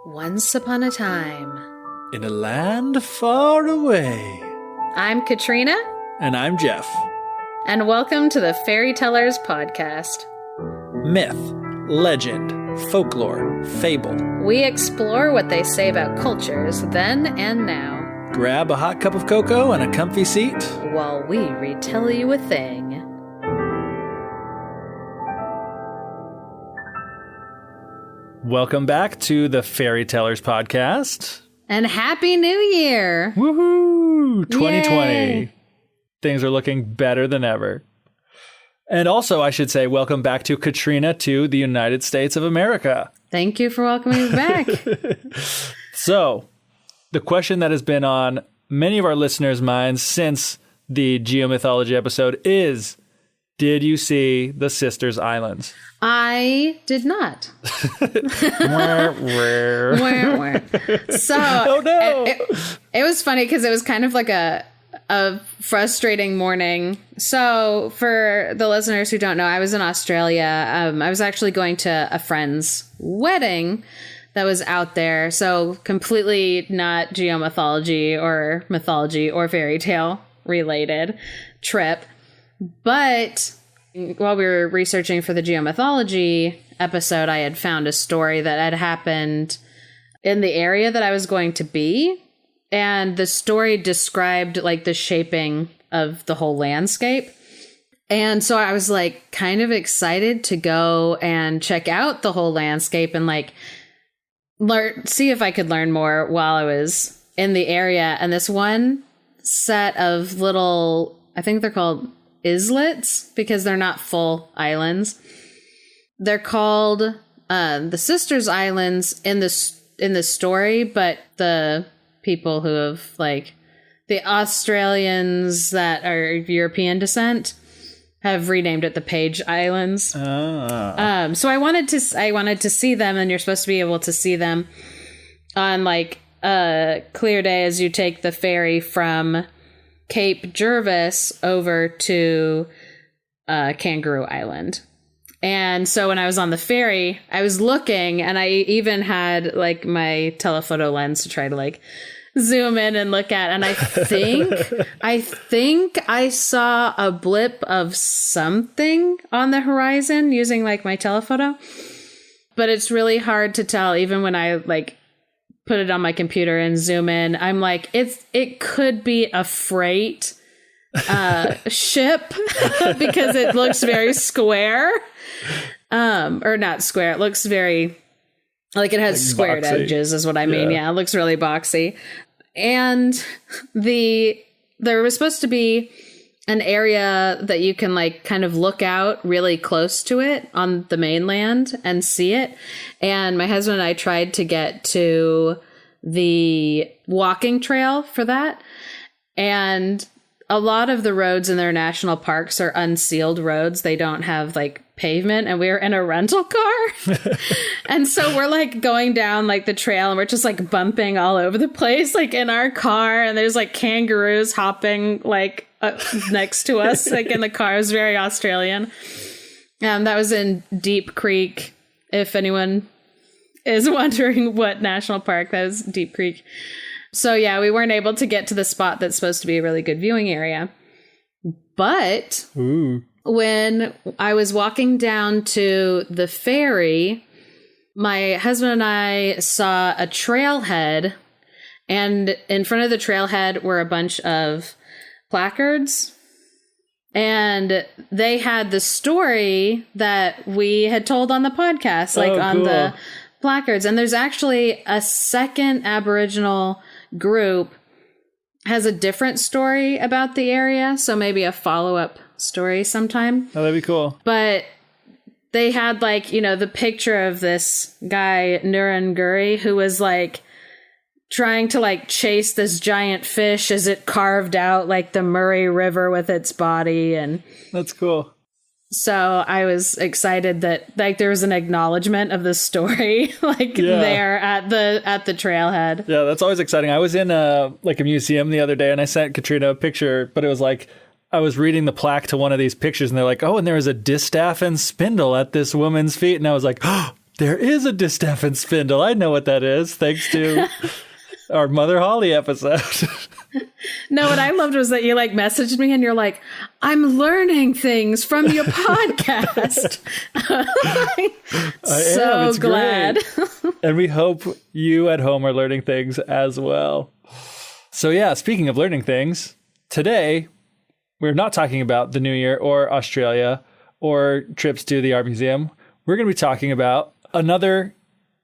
Once upon a time, in a land far away. I'm Katrina. And I'm Geoff. And welcome to the Fairy Tellers podcast. Myth, legend, folklore, fable. We explore what they say about cultures then and now. Grab a hot cup of cocoa and a comfy seat while we retell you a thing. Welcome back to the Fairy Tellers podcast. And Happy New Year! Woohoo! 2020. Yay. Things are looking better than ever. And also, I should say, welcome back to Katrina to the United States of America. Thank you for welcoming me back. So, the question that has been on many of our listeners' minds since the geomythology episode is, did you see the Sisters Islands? I did not. So, oh no! It was funny because it was kind of like a frustrating morning. So for the listeners who don't know, I was in Australia. I was actually going to a friend's wedding that was out there. So completely not geomythology or mythology or fairy tale related trip. But while we were researching for the geomythology episode, I had found a story that had happened in the area that I was going to be. And the story described like the shaping of the whole landscape. And so I was like kind of excited to go and check out the whole landscape and like see if I could learn more while I was in the area. And this one set of little, I think they're called islets because they're not full islands. They're called the Sisters Islands in the story, but the people who have like the Australians that are European descent have renamed it the Page Islands. So I wanted to see them, and you're supposed to be able to see them on like a clear day as you take the ferry from Cape Jervis over to Kangaroo Island. And so when I was on the ferry, I was looking, and I even had like my telephoto lens to try to like zoom in and look at, and I think I saw a blip of something on the horizon using like my telephoto. But it's really hard to tell even when I like put it on my computer and zoom in. I'm like, it could be a freight ship because it looks very square. Or not square. It looks very like it has like squared boxy edges is what I mean. Yeah, it looks really boxy. And there was supposed to be an area that you can like kind of look out really close to it on the mainland and see it. And my husband and I tried to get to the walking trail for that. And a lot of the roads in their national parks are unsealed roads. They don't have like pavement, and we were in a rental car. And so we're like going down like the trail, and we're just like bumping all over the place, like in our car. And there's like kangaroos hopping like next to us, like in the car. It was very Australian. That was in Deep Creek. If anyone is wondering what national park, that is Deep Creek. So yeah, we weren't able to get to the spot that's supposed to be a really good viewing area. But when I was walking down to the ferry, my husband and I saw a trailhead, and in front of the trailhead were a bunch of placards. And they had the story that we had told on the podcast, like on the placards. And there's actually a second Aboriginal group has a different story about the area, so maybe a follow-up story sometime. Oh, that'd be cool. But they had like, you know, the picture of this guy Nurunguri who was like trying to like chase this giant fish as it carved out like the Murray River with its body. And that's cool. So I was excited that like there was an acknowledgement of the story there at the trailhead. Yeah, that's always exciting. I was in a museum the other day, and I sent Katrina a picture, but it was like I was reading the plaque to one of these pictures, and they're like, "Oh, and there was a distaff and spindle at this woman's feet," and I was like, "Oh, There is a distaff and spindle. I know what that is, thanks to our Mother Holly episode. No, what I loved was that you like messaged me and you're like, I'm learning things from your podcast. So glad. And we hope you at home are learning things as well. So yeah, speaking of learning things, today we're not talking about the New Year or Australia or trips to the art museum. We're going to be talking about another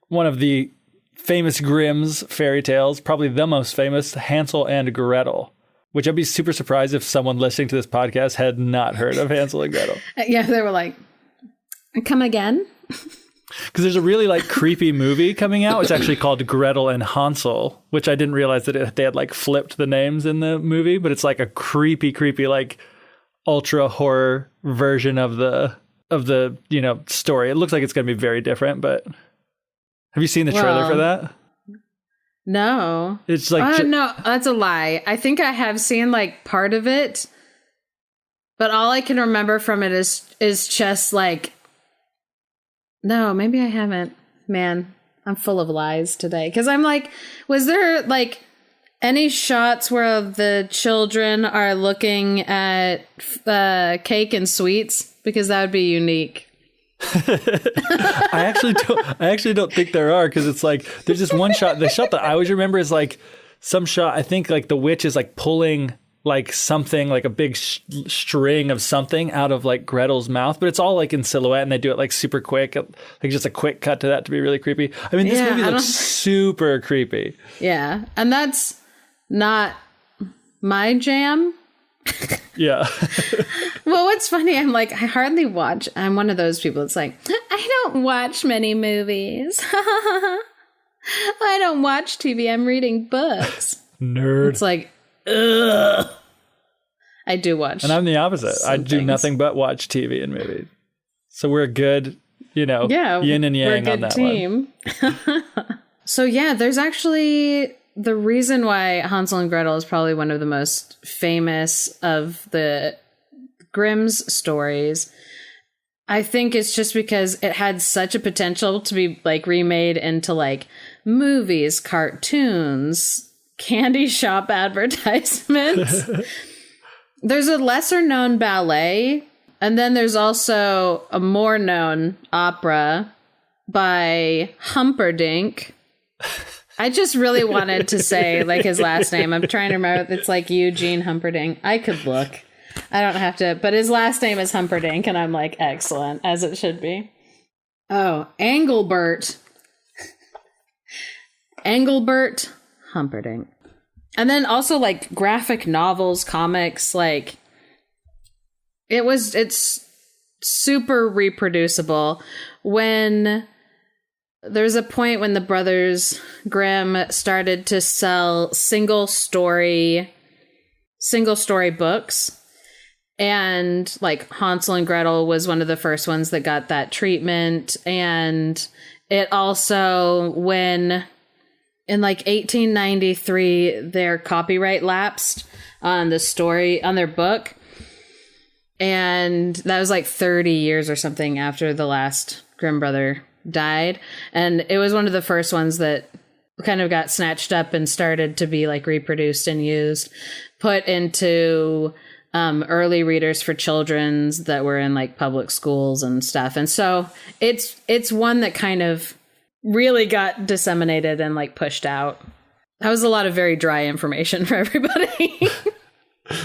one of the famous Grimm's fairy tales, probably the most famous, Hansel and Gretel, which I'd be super surprised if someone listening to this podcast had not heard of Hansel and Gretel. Yeah, they were like, come again? Because there's a really like creepy movie coming out. It's actually called Gretel and Hansel, which I didn't realize that they had like flipped the names in the movie, but it's like a creepy, like ultra horror version of the story. It looks like it's going to be very different, but have you seen the trailer for that? No. It's like no, that's a lie. I think I have seen like part of it, but all I can remember from it is just like, no, maybe I haven't. Man, I'm full of lies today. Because I'm like, was there like any shots where the children are looking at cake and sweets? Because that would be unique. I actually don't think there are, because it's like there's this one shot. The shot that I always remember is like some shot. I think like the witch is like pulling like something, like a big string of something out of like Gretel's mouth, but it's all like in silhouette, and they do it like super quick, like just a quick cut to that to be really creepy. I mean, this movie looks super creepy. Yeah, and that's not my jam. Yeah. Well, what's funny, I'm like, I'm one of those people that's like, I don't watch many movies. I don't watch TV. I'm reading books. Nerd. It's like, ugh. I do watch. And I'm the opposite. I do nothing but watch TV and movies. So we're a good, yin and yang on that team. So yeah, there's actually the reason why Hansel and Gretel is probably one of the most famous of the Grimm's stories. I think it's just because it had such a potential to be like remade into like movies, cartoons, candy shop advertisements. There's a lesser known ballet, and then there's also a more known opera by Humperdinck. I just really wanted to say like his last name. I'm trying to remember. It's like Eugene Humperdinck. I could look. I don't have to, but his last name is Humperdinck, and I'm like, excellent, as it should be. Oh, Engelbert Humperdinck. And then also like graphic novels, comics, like it's super reproducible. When there's a point when the Brothers Grimm started to sell single story books, and like Hansel and Gretel was one of the first ones that got that treatment. And it also, when in like 1893, their copyright lapsed on their book. And that was like 30 years or something after the last Grimm brother died. And it was one of the first ones that kind of got snatched up and started to be like reproduced and used, put into early readers for children's that were in like public schools and stuff. And so it's one that kind of really got disseminated and like pushed out. That was a lot of very dry information for everybody.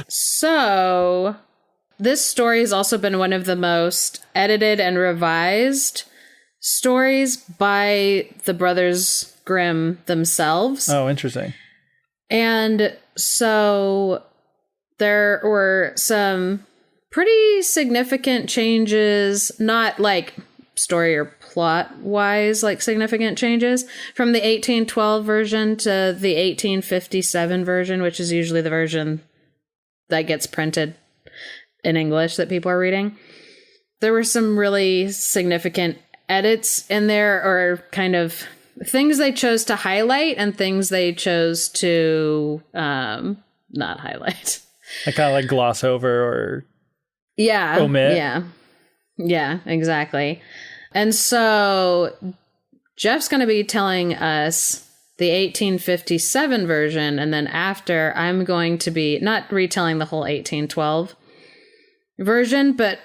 So this story has also been one of the most edited and revised stories by the Brothers Grimm themselves. Oh, interesting. And so there were some pretty significant changes, not like story or plot wise, like significant changes from the 1812 version to the 1857 version, which is usually the version that gets printed in English that people are reading. There were some really significant edits in there, or kind of things they chose to highlight and things they chose to not highlight. I kind of like gloss over or omit. Yeah. Yeah, exactly. And so Geoff's going to be telling us the 1857 version, and then after, I'm going to be not retelling the whole 1812 version, but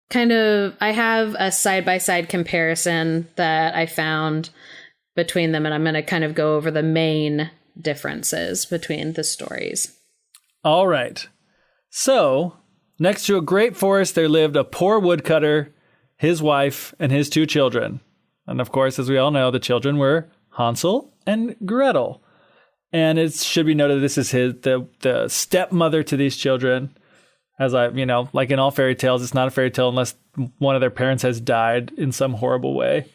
kind of, I have a side-by-side comparison that I found between them, and I'm going to kind of go over the main differences between the stories. All right. So, next to a great forest, there lived a poor woodcutter, his wife, and his 2 children. And of course, as we all know, the children were Hansel and Gretel. And it should be noted this is the stepmother to these children. As like in all fairy tales, it's not a fairy tale unless one of their parents has died in some horrible way.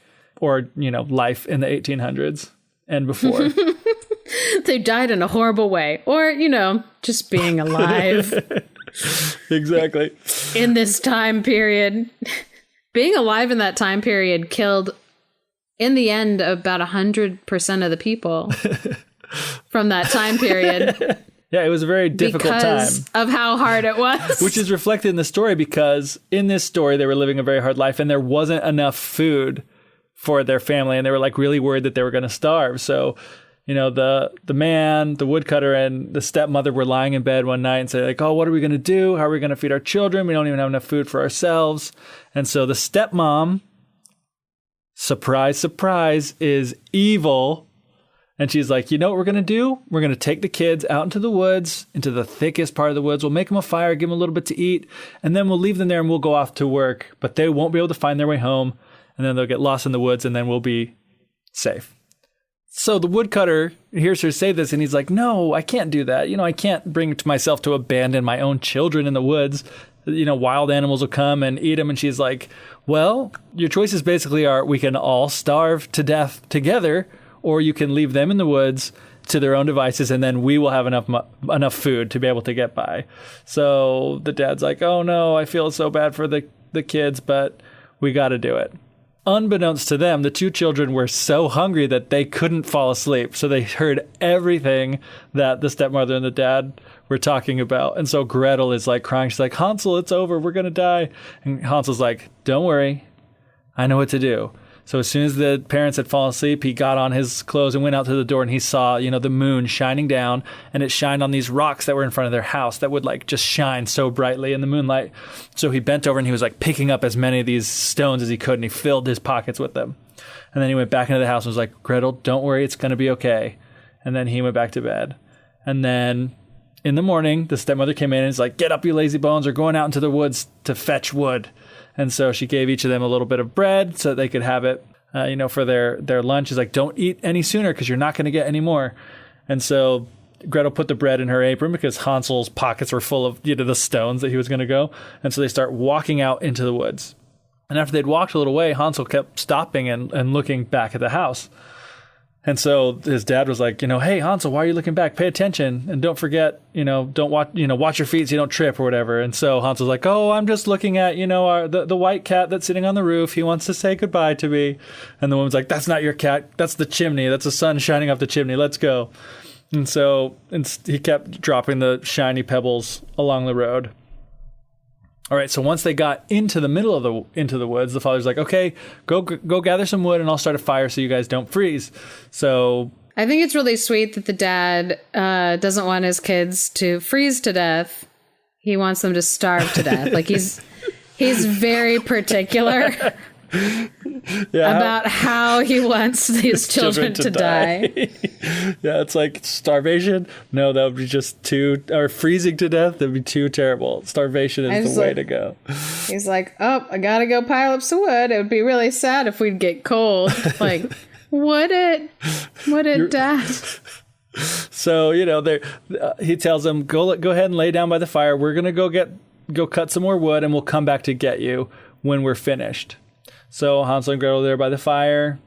Or, life in the 1800s and before. They died in a horrible way. Or, just being alive. Exactly. In this time period. Being alive in that time period killed, in the end, about 100% of the people from that time period. Yeah, it was a very difficult time. Because of how hard it was. Which is reflected in the story, because in this story, they were living a very hard life and there wasn't enough food for their family. And they were like really worried that they were going to starve. So, the man, the woodcutter, and the stepmother were lying in bed one night and said, like, oh, what are we going to do? How are we going to feed our children? We don't even have enough food for ourselves. And so the stepmom, surprise, surprise, is evil. And she's like, you know what we're going to do? We're going to take the kids out into the woods, into the thickest part of the woods. We'll make them a fire, give them a little bit to eat, and then we'll leave them there and we'll go off to work. But they won't be able to find their way home, and then they'll get lost in the woods, and then we'll be safe. So the woodcutter hears her say this, and he's like, no, I can't do that. I can't bring to myself to abandon my own children in the woods. Wild animals will come and eat them. And she's like, well, your choices basically are we can all starve to death together, or you can leave them in the woods to their own devices, and then we will have enough food to be able to get by. So the dad's like, oh no, I feel so bad for the kids, but we got to do it. Unbeknownst to them, the 2 children were so hungry that they couldn't fall asleep. So they heard everything that the stepmother and the dad were talking about. And so Gretel is like crying. She's like, Hansel, it's over. We're going to die. And Hansel's like, don't worry. I know what to do. So as soon as the parents had fallen asleep, he got on his clothes and went out to the door, and he saw, the moon shining down, and it shined on these rocks that were in front of their house that would like just shine so brightly in the moonlight. So he bent over and he was like picking up as many of these stones as he could, and he filled his pockets with them. And then he went back into the house and was like, Gretel, don't worry, it's going to be okay. And then he went back to bed. And then in the morning, the stepmother came in and was like, get up, you lazy bones, we're going out into the woods to fetch wood. And so she gave each of them a little bit of bread so that they could have it, for their lunch. She's like, don't eat any sooner because you're not going to get any more. And so Gretel put the bread in her apron because Hansel's pockets were full of the stones that he was going to go. And so they start walking out into the woods. And after they'd walked a little way, Hansel kept stopping and looking back at the house. And so his dad was like, hey, Hansel, why are you looking back? Pay attention. And don't forget, don't watch your feet so you don't trip or whatever. And so Hansel's like, oh, I'm just looking at, the white cat that's sitting on the roof. He wants to say goodbye to me. And the woman's like, that's not your cat. That's the chimney. That's the sun shining off the chimney. Let's go. And so he kept dropping the shiny pebbles along the road. All right, so once they got into the middle of the woods, the father's like, okay, go gather some wood and I'll start a fire so you guys don't freeze. So I think it's really sweet that the dad doesn't want his kids to freeze to death. He wants them to starve to death. Like he's very particular about how he wants these children to die. Yeah, it's like starvation. No, that would be just or freezing to death. That'd be too terrible. Starvation is the way to go. He's like, oh, I gotta go pile up some wood. It would be really sad if we'd get cold. Like, would it, Dad? So, he tells them, go ahead and lay down by the fire. We're gonna go cut some more wood, and we'll come back to get you when we're finished. So Hansel and Gretel are there by the fire.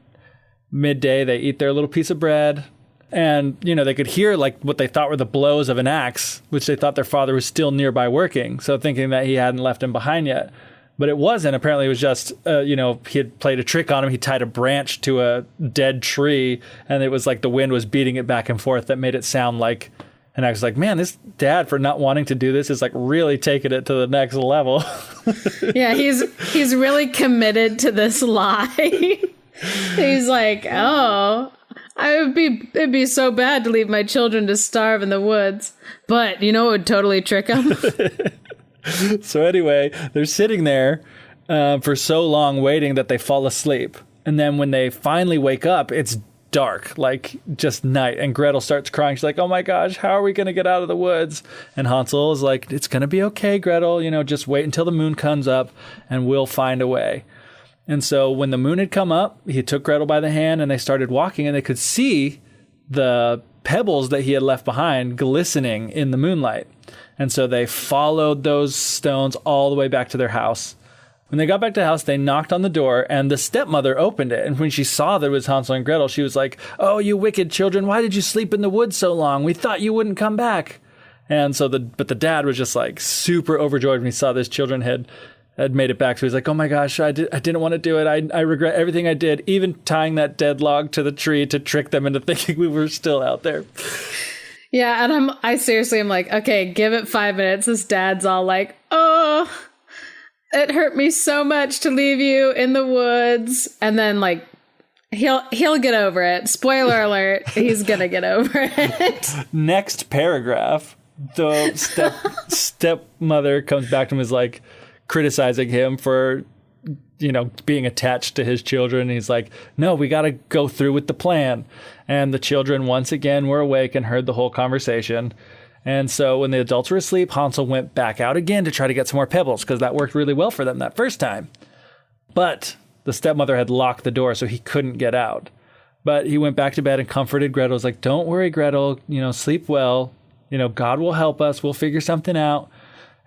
Midday, they eat their little piece of bread. And, they could hear like what they thought were the blows of an axe, which they thought their father was still nearby working. So thinking that he hadn't left him behind yet. But it wasn't. Apparently it was just, he had played a trick on him. He tied a branch to a dead tree. And it was like the wind was beating it back and forth that made it sound like And I was like, man, this dad, for not wanting to do this, is like really taking it to the next level. Yeah, he's really committed to this lie. He's like, oh, it'd be so bad to leave my children to starve in the woods. But you know what would totally trick them? So anyway, they're sitting there for so long waiting that they fall asleep. And then when they finally wake up, it's dark, like just night. And Gretel starts crying. She's like, oh my gosh, how are we going to get out of the woods? And Hansel is like, it's going to be okay, Gretel. Just wait until the moon comes up and we'll find a way. And so when the moon had come up, he took Gretel by the hand and they started walking, and they could see the pebbles that he had left behind glistening in the moonlight. And so they followed those stones all the way back to their house. When they got back to the house, they knocked on the door, and the stepmother opened it. And when she saw that it was Hansel and Gretel, she was like, oh, you wicked children, why did you sleep in the woods so long? We thought you wouldn't come back. And so the dad was just like super overjoyed when he saw this children had made it back. So he's like, oh my gosh, I didn't want to do it. I regret everything I did, even tying that dead log to the tree to trick them into thinking we were still out there. Yeah, and I seriously am like, okay, give it 5 minutes. This dad's all like, oh, it hurt me so much to leave you in the woods. And then like, he'll get over it. Spoiler alert, he's gonna get over it. Next paragraph, the stepmother comes back to him, is like criticizing him for being attached to his children. And he's like, no, we got to go through with the plan. And the children once again were awake and heard the whole conversation. And so when the adults were asleep, Hansel went back out again to try to get some more pebbles, because that worked really well for them that first time. But the stepmother had locked the door, so he couldn't get out. But he went back to bed and comforted Gretel. Was like, don't worry, Gretel, sleep well. God will help us. We'll figure something out.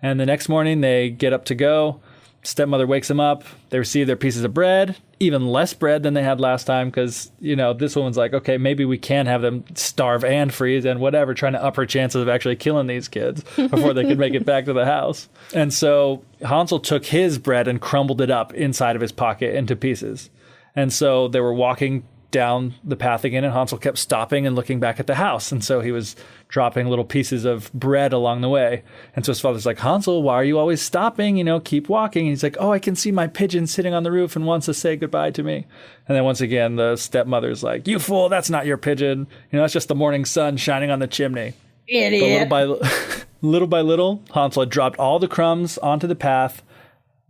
And the next morning they get up to go. Stepmother wakes them up. They receive their pieces of bread, even less bread than they had last time, because, this woman's like, okay, maybe we can have them starve and freeze and whatever, trying to up her chances of actually killing these kids before they could make it back to the house. And so Hansel took his bread and crumbled it up inside of his pocket into pieces. And so they were walking down the path again, and Hansel kept stopping and looking back at the house. And so he was dropping little pieces of bread along the way. And so his father's like, Hansel, why are you always stopping? Keep walking. And he's like, oh, I can see my pigeon sitting on the roof and wants to say goodbye to me. And then once again, the stepmother's like, you fool, that's not your pigeon. That's just the morning sun shining on the chimney. Idiot. But little by little, Hansel had dropped all the crumbs onto the path,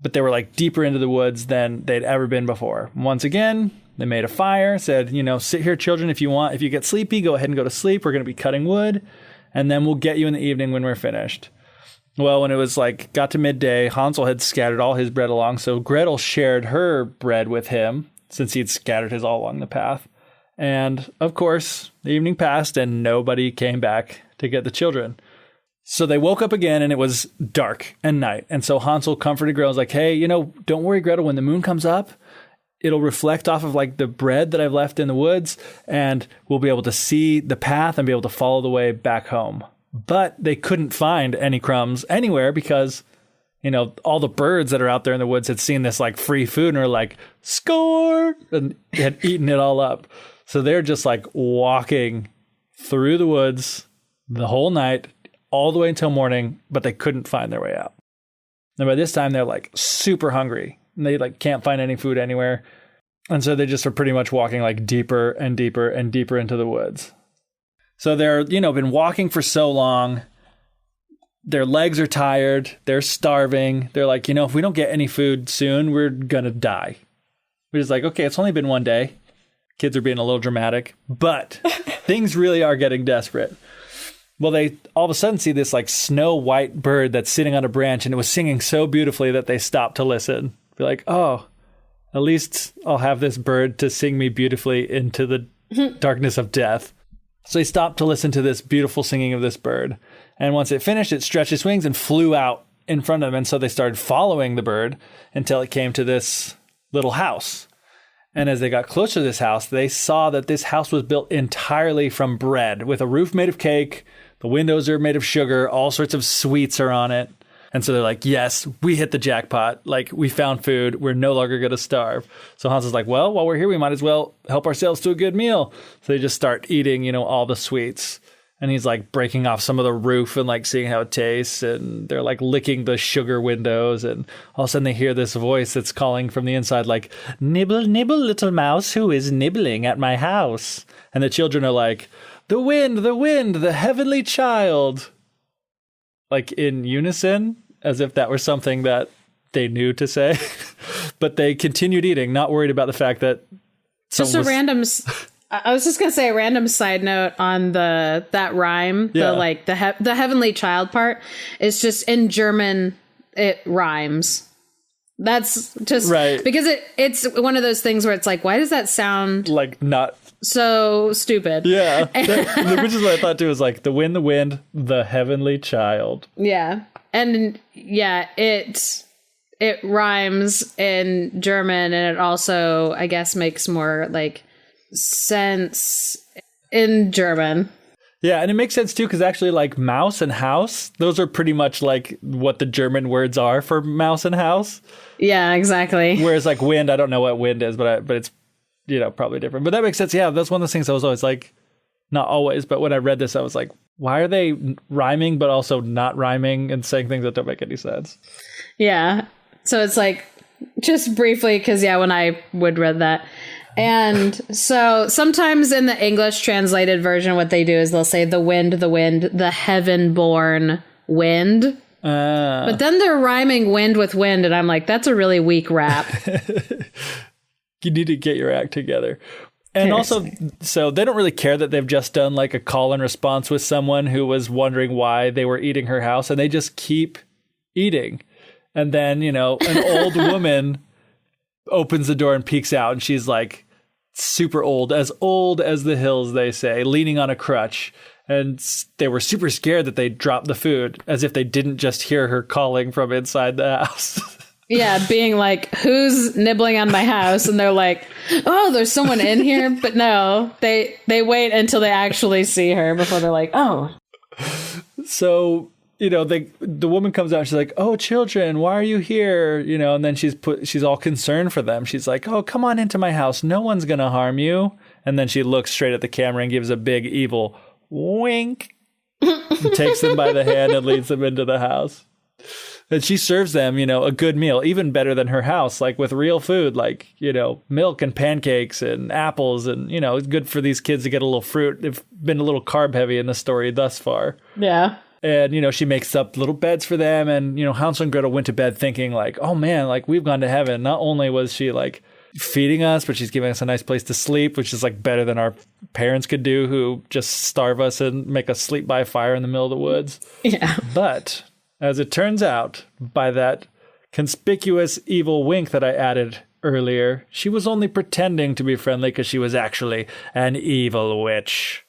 but they were like deeper into the woods than they'd ever been before. Once again, they made a fire, said, sit here, children, if you want. If you get sleepy, go ahead and go to sleep. We're going to be cutting wood, and then we'll get you in the evening when we're finished. Well, when it was got to midday, Hansel had scattered all his bread along, so Gretel shared her bread with him, since he'd scattered his all along the path. And, of course, the evening passed, and nobody came back to get the children. So they woke up again, and it was dark and night. And so Hansel comforted Gretel, was like, hey, don't worry, Gretel, when the moon comes up, it'll reflect off of the bread that I've left in the woods, and we'll be able to see the path and be able to follow the way back home. But they couldn't find any crumbs anywhere because, all the birds that are out there in the woods had seen this free food and were like, score, and had eaten it all up. So they're just walking through the woods the whole night, all the way until morning, but they couldn't find their way out. And by this time they're super hungry. And they can't find any food anywhere. And so they just are pretty much walking deeper and deeper and deeper into the woods. So they're, been walking for so long. Their legs are tired. They're starving. They're like, if we don't get any food soon, we're going to die. We're just like, okay, it's only been one day. Kids are being a little dramatic, but things really are getting desperate. Well, they all of a sudden see this snow white bird that's sitting on a branch, and it was singing so beautifully that they stopped to listen. Be like, oh, at least I'll have this bird to sing me beautifully into the darkness of death. So he stopped to listen to this beautiful singing of this bird. And once it finished, it stretched its wings and flew out in front of them. And so they started following the bird until it came to this little house. And as they got closer to this house, they saw that this house was built entirely from bread, with a roof made of cake. The windows are made of sugar. All sorts of sweets are on it. And so they're like, yes, we hit the jackpot. We found food. We're no longer going to starve. So Hansel's like, well, while we're here, we might as well help ourselves to a good meal. So they just start eating, all the sweets. And he's like breaking off some of the roof and like seeing how it tastes. And they're like licking the sugar windows. And all of a sudden they hear this voice that's calling from the inside, like, nibble, nibble, little mouse, who is nibbling at my house? And the children are like, the wind, the heavenly child. Like in unison, as if that were something that they knew to say. But they continued eating, not worried about the fact that I was just gonna say a random side note on that rhyme. The heavenly child part is just in German. It rhymes. That's just right, because it's one of those things where it's like, why does that sound like not so stupid? Yeah, which is what I thought too. Was like the wind, the heavenly child. Yeah, and yeah, it rhymes in German, and it also, I guess, makes more like sense in German. Yeah, and it makes sense too, because actually like mouse and house, those are pretty much like what the German words are for mouse and house. Yeah, exactly. Whereas like wind, I don't know what wind is, but it's, you know, probably different. But that makes sense. Yeah, that's one of those things I was always like, not always, but when I read this, I was like, why are they rhyming but also not rhyming and saying things that don't make any sense? Yeah. So it's like, just briefly, because when I would read that. And so sometimes in the English translated version, what they do is they'll say the wind, the heaven-born wind. But then they're rhyming wind with wind, and I'm like, that's a really weak rap. You need to get your act together. And also, so they don't really care that they've just done like a call and response with someone who was wondering why they were eating her house, and they just keep eating. And then, you know, an old woman opens the door and peeks out, and she's like super old as the hills, they say, leaning on a crutch. And they were super scared that they dropped the food, as if they didn't just hear her calling from inside the house. Yeah, being like, who's nibbling on my house? And they're like, oh, there's someone in here. But no, they wait until they actually see her before they're like, oh. So, you know, the woman comes out and she's like, oh, children, why are you here? You know, and then she's all concerned for them. She's like, oh, come on into my house. No one's going to harm you. And then she looks straight at the camera and gives a big evil wink. And takes them by the hand and leads them into the house. And she serves them, you know, a good meal, even better than her house, like with real food, like, you know, milk and pancakes and apples. And, you know, it's good for these kids to get a little fruit. They've been a little carb heavy in the story thus far. Yeah. And, you know, she makes up little beds for them. And, you know, Hansel and Gretel went to bed thinking like, oh, man, like we've gone to heaven. Not only was she like feeding us, but she's giving us a nice place to sleep, which is like better than our parents could do, who just starve us and make us sleep by a fire in the middle of the woods. Yeah. But as it turns out, by that conspicuous evil wink that I added earlier, she was only pretending to be friendly because she was actually an evil witch.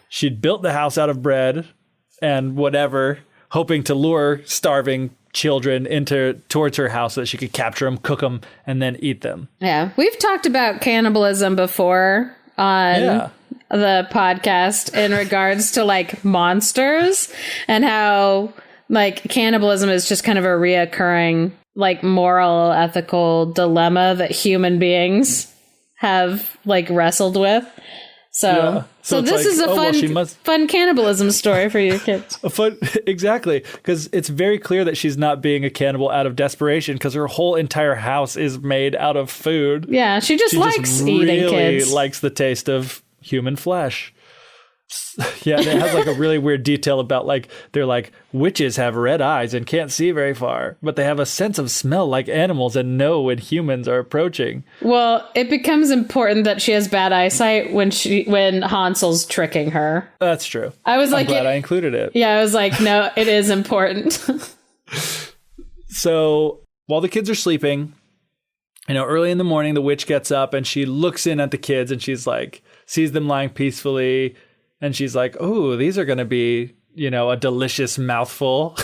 She'd built the house out of bread and whatever, hoping to lure starving children towards her house so that she could capture them, cook them, and then eat them. Yeah. We've talked about cannibalism before on the podcast in regards to like monsters, and how like cannibalism is just kind of a reoccurring like moral, ethical dilemma that human beings have like wrestled with. So this is a fun cannibalism story for your kids. Exactly, because it's very clear that she's not being a cannibal out of desperation, because her whole entire house is made out of food. Yeah, she likes eating kids. Really likes the taste of human flesh. Yeah, and it has like a really weird detail about like they're like, witches have red eyes and can't see very far, but they have a sense of smell like animals and know when humans are approaching. Well, it becomes important that she has bad eyesight when Hansel's tricking her. That's true. I'm glad I included it. Yeah, I was like, no, it is important. So while the kids are sleeping, you know, early in the morning, the witch gets up and she looks in at the kids and she's like, sees them lying peacefully. And she's like, oh, these are going to be, you know, a delicious mouthful.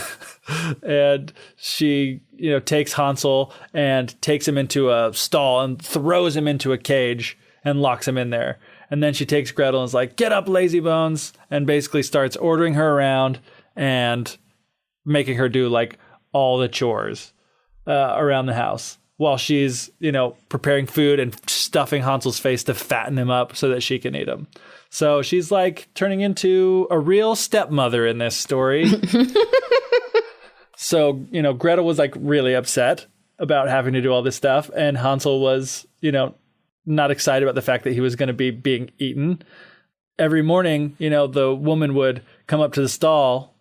And she, you know, takes Hansel and takes him into a stall and throws him into a cage and locks him in there. And then she takes Gretel and is like, get up, lazy bones, and basically starts ordering her around and making her do like all the chores around the house. while she's, preparing food and stuffing Hansel's face to fatten him up so that she can eat him. So she's like turning into a real stepmother in this story. So, Gretel was like really upset about having to do all this stuff. And Hansel was, not excited about the fact that he was going to be being eaten. Every morning, the woman would come up to the stall.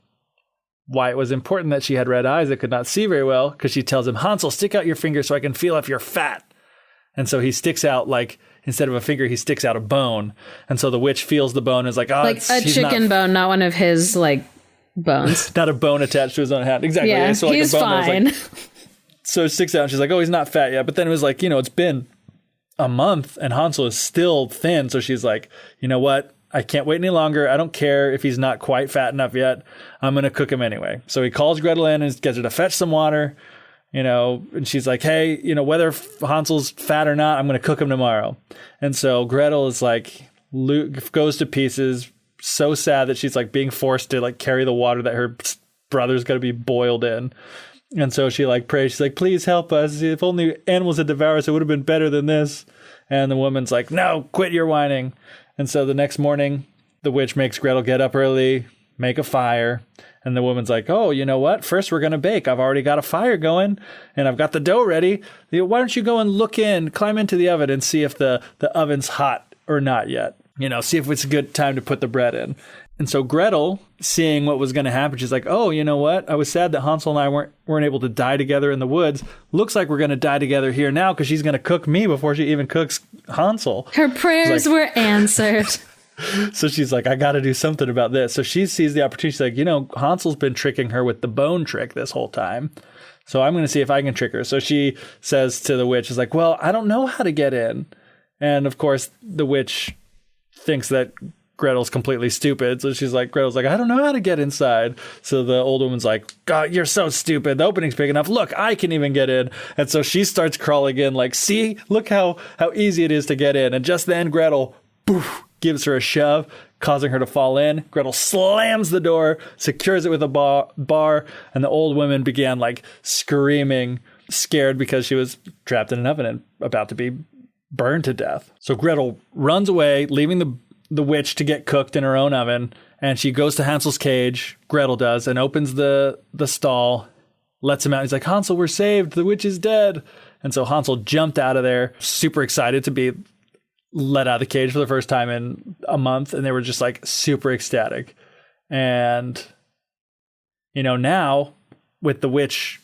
Why it was important that she had red eyes that could not see very well, because she tells him, Hansel, stick out your finger so I can feel if you're fat. And so he sticks out, like, instead of a finger, he sticks out a bone. And so the witch feels the bone and is like, oh, like a chicken bone, not one of his, like, bones. Not a bone attached to his own hand. Exactly. Yeah, so, like, he's a bone fine. Like, so it sticks out and she's like, oh, he's not fat yet. But then it was like, it's been a month and Hansel is still thin. So she's like, you know what? I can't wait any longer. I don't care if he's not quite fat enough yet. I'm going to cook him anyway. So he calls Gretel in and gets her to fetch some water, and she's like, hey, whether Hansel's fat or not, I'm going to cook him tomorrow. And so Gretel is like, goes to pieces, so sad that she's like being forced to like carry the water that her brother's going to be boiled in. And so she like prays. She's like, please help us. If only animals had devoured us, it would have been better than this. And the woman's like, no, quit your whining. And so the next morning, the witch makes Gretel get up early, make a fire. And the woman's like, oh, you know what? First, we're going to bake. I've already got a fire going and I've got the dough ready. Why don't you go and climb into the oven and see if the oven's hot or not yet? See if it's a good time to put the bread in. And so Gretel, seeing what was going to happen, she's like, oh, you know what? I was sad that Hansel and I weren't able to die together in the woods. Looks like we're going to die together here now because she's going to cook me before she even cooks Hansel. Her prayers were answered. So she's like, I got to do something about this. So she sees the opportunity. She's like, Hansel's been tricking her with the bone trick this whole time. So I'm going to see if I can trick her. So she says to the witch, is like, well, I don't know how to get in. And of course, the witch thinks that Gretel's completely stupid. So Gretel's like, I don't know how to get inside. So the old woman's like, God, you're so stupid. The opening's big enough. Look, I can even get in. And so she starts crawling in like, see, look how easy it is to get in. And just then Gretel, poof, gives her a shove, causing her to fall in. Gretel slams the door, secures it with a bar. And the old woman began like screaming, scared because she was trapped in an oven and about to be burned to death. So Gretel runs away, leaving the witch to get cooked in her own oven, and she goes to Hansel's cage, Gretel does, and opens the stall, lets him out. He's like, Hansel, we're saved. The witch is dead. And so Hansel jumped out of there, super excited to be let out of the cage for the first time in a month, and they were just like super ecstatic. And, now with the witch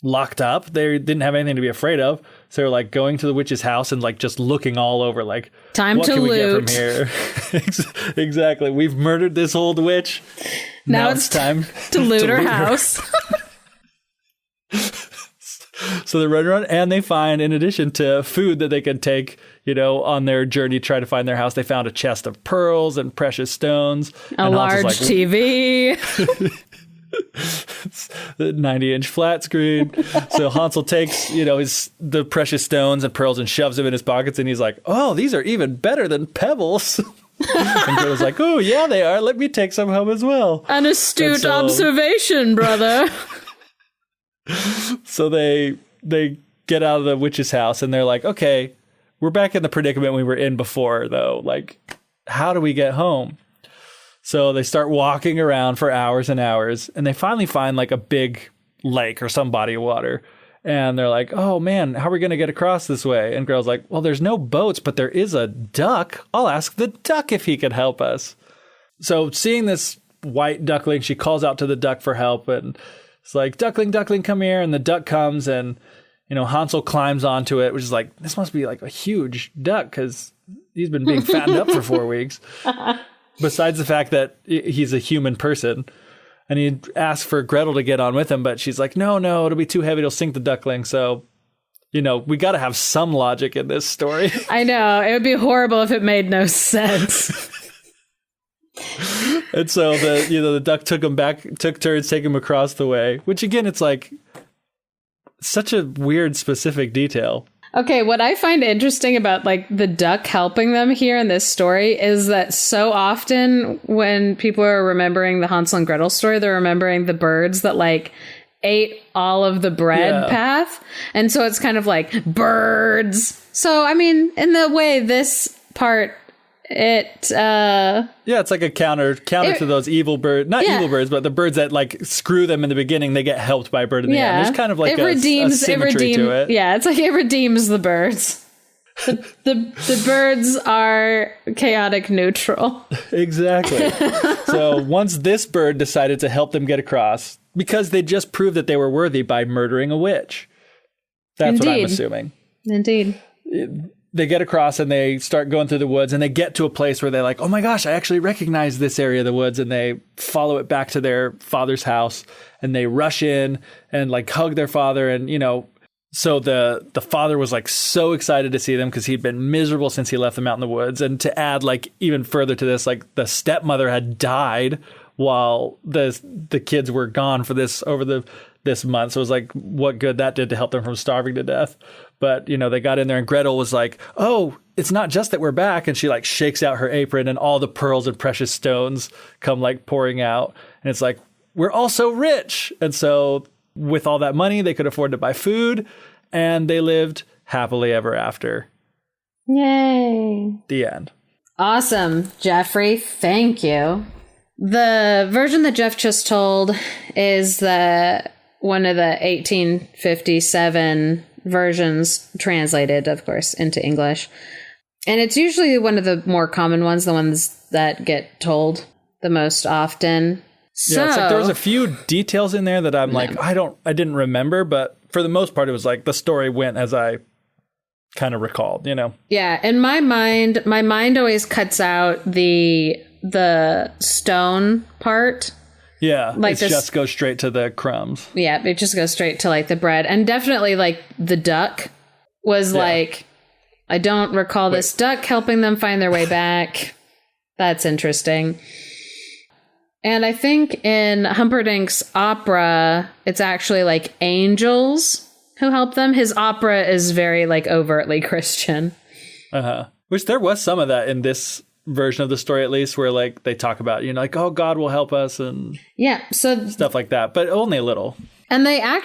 locked up, they didn't have anything to be afraid of. So they're like going to the witch's house and like just looking all over, like, time what to can loot. we get from here? Exactly. We've murdered this old witch. Now it's time to loot her house. So they're running around and they find, in addition to food that they could take, on their journey to try to find their house, they found a chest of pearls and precious stones. A large TV. The 90-inch flat screen. So Hansel takes, the precious stones and pearls and shoves them in his pockets, and he's like, oh, these are even better than pebbles. And Gretel's like, oh, yeah, they are. Let me take some home as well. An astute observation, brother. So they get out of the witch's house, and they're like, okay, we're back in the predicament we were in before, though. Like, how do we get home? So they start walking around for hours and hours, and they finally find like a big lake or some body of water. And they're like, oh man, how are we going to get across this way? And Gretel's like, well, there's no boats, but there is a duck. I'll ask the duck if he could help us. So seeing this white duckling, she calls out to the duck for help. And it's like, duckling, duckling, come here. And the duck comes, and, Hansel climbs onto it, which is like, this must be like a huge duck because he's been being fattened up for 4 weeks. Besides the fact that he's a human person. And he asks for Gretel to get on with him, but she's like, no, it'll be too heavy. It'll sink the duckling. So, we got to have some logic in this story. I know. It would be horrible if it made no sense. And so the duck took turns taking him across the way, which again, it's like such a weird specific detail. Okay, what I find interesting about like the duck helping them here in this story is that so often when people are remembering the Hansel and Gretel story, they're remembering the birds that like ate all of the bread path. And so it's kind of like birds. So, I mean, in the way this part, it's like a counter to those evil birds, not evil birds, but the birds that like screw them in the beginning, they get helped by a bird in the end. There's kind of like a symmetry to it. Yeah, it's like it redeems the birds. The birds are chaotic neutral. Exactly. So once this bird decided to help them get across, because they just proved that they were worthy by murdering a witch. That's what I'm assuming. Indeed. They get across and they start going through the woods, and they get to a place where they're like, oh my gosh, I actually recognize this area of the woods. And they follow it back to their father's house, and they rush in and like hug their father. And, you know, so the father was like so excited to see them because he'd been miserable since he left them out in the woods. And to add like even further to this, like the stepmother had died while the kids were gone for this month. So it was like, what good that did to help them from starving to death. But, you know, they got in there and Gretel was like, oh, it's not just that we're back. And she like shakes out her apron and all the pearls and precious stones come like pouring out. And it's like, we're also rich. And so with all that money, they could afford to buy food, and they lived happily ever after. Yay. The end. Awesome, Jeffrey. Thank you. The version that Geoff just told is one of the 1857 versions translated, of course, into English. And it's usually one of the more common ones, the ones that get told the most often. Yeah, it's like there was a few details in there that I'm like, I didn't remember, but for the most part, it was like the story went as I kind of recalled, you know? Yeah, in my mind always cuts out the stone part. Yeah, like it just goes straight to the crumbs. Yeah, it just goes straight to like the bread. And definitely like the duck was like, I don't recall this duck helping them find their way back. That's interesting. And I think in Humperdinck's opera, it's actually like angels who help them. His opera is very like overtly Christian. Which there was some of that in this version of the story, at least, where like they talk about, you know, like, oh, God will help us and so stuff like that, but only a little. And they added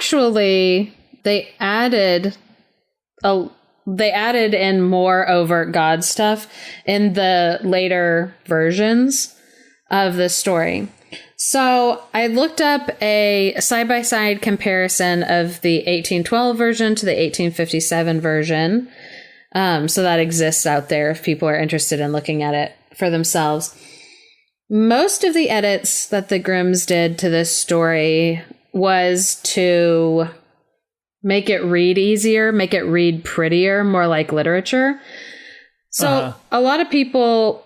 in more overt God stuff in the later versions of the story. So I looked up a side-by-side comparison of the 1812 version to the 1857 version. So that exists out there if people are interested in looking at it for themselves. Most of the edits that the Grimms did to this story was to make it read easier, make it read prettier, more like literature. So a lot of people,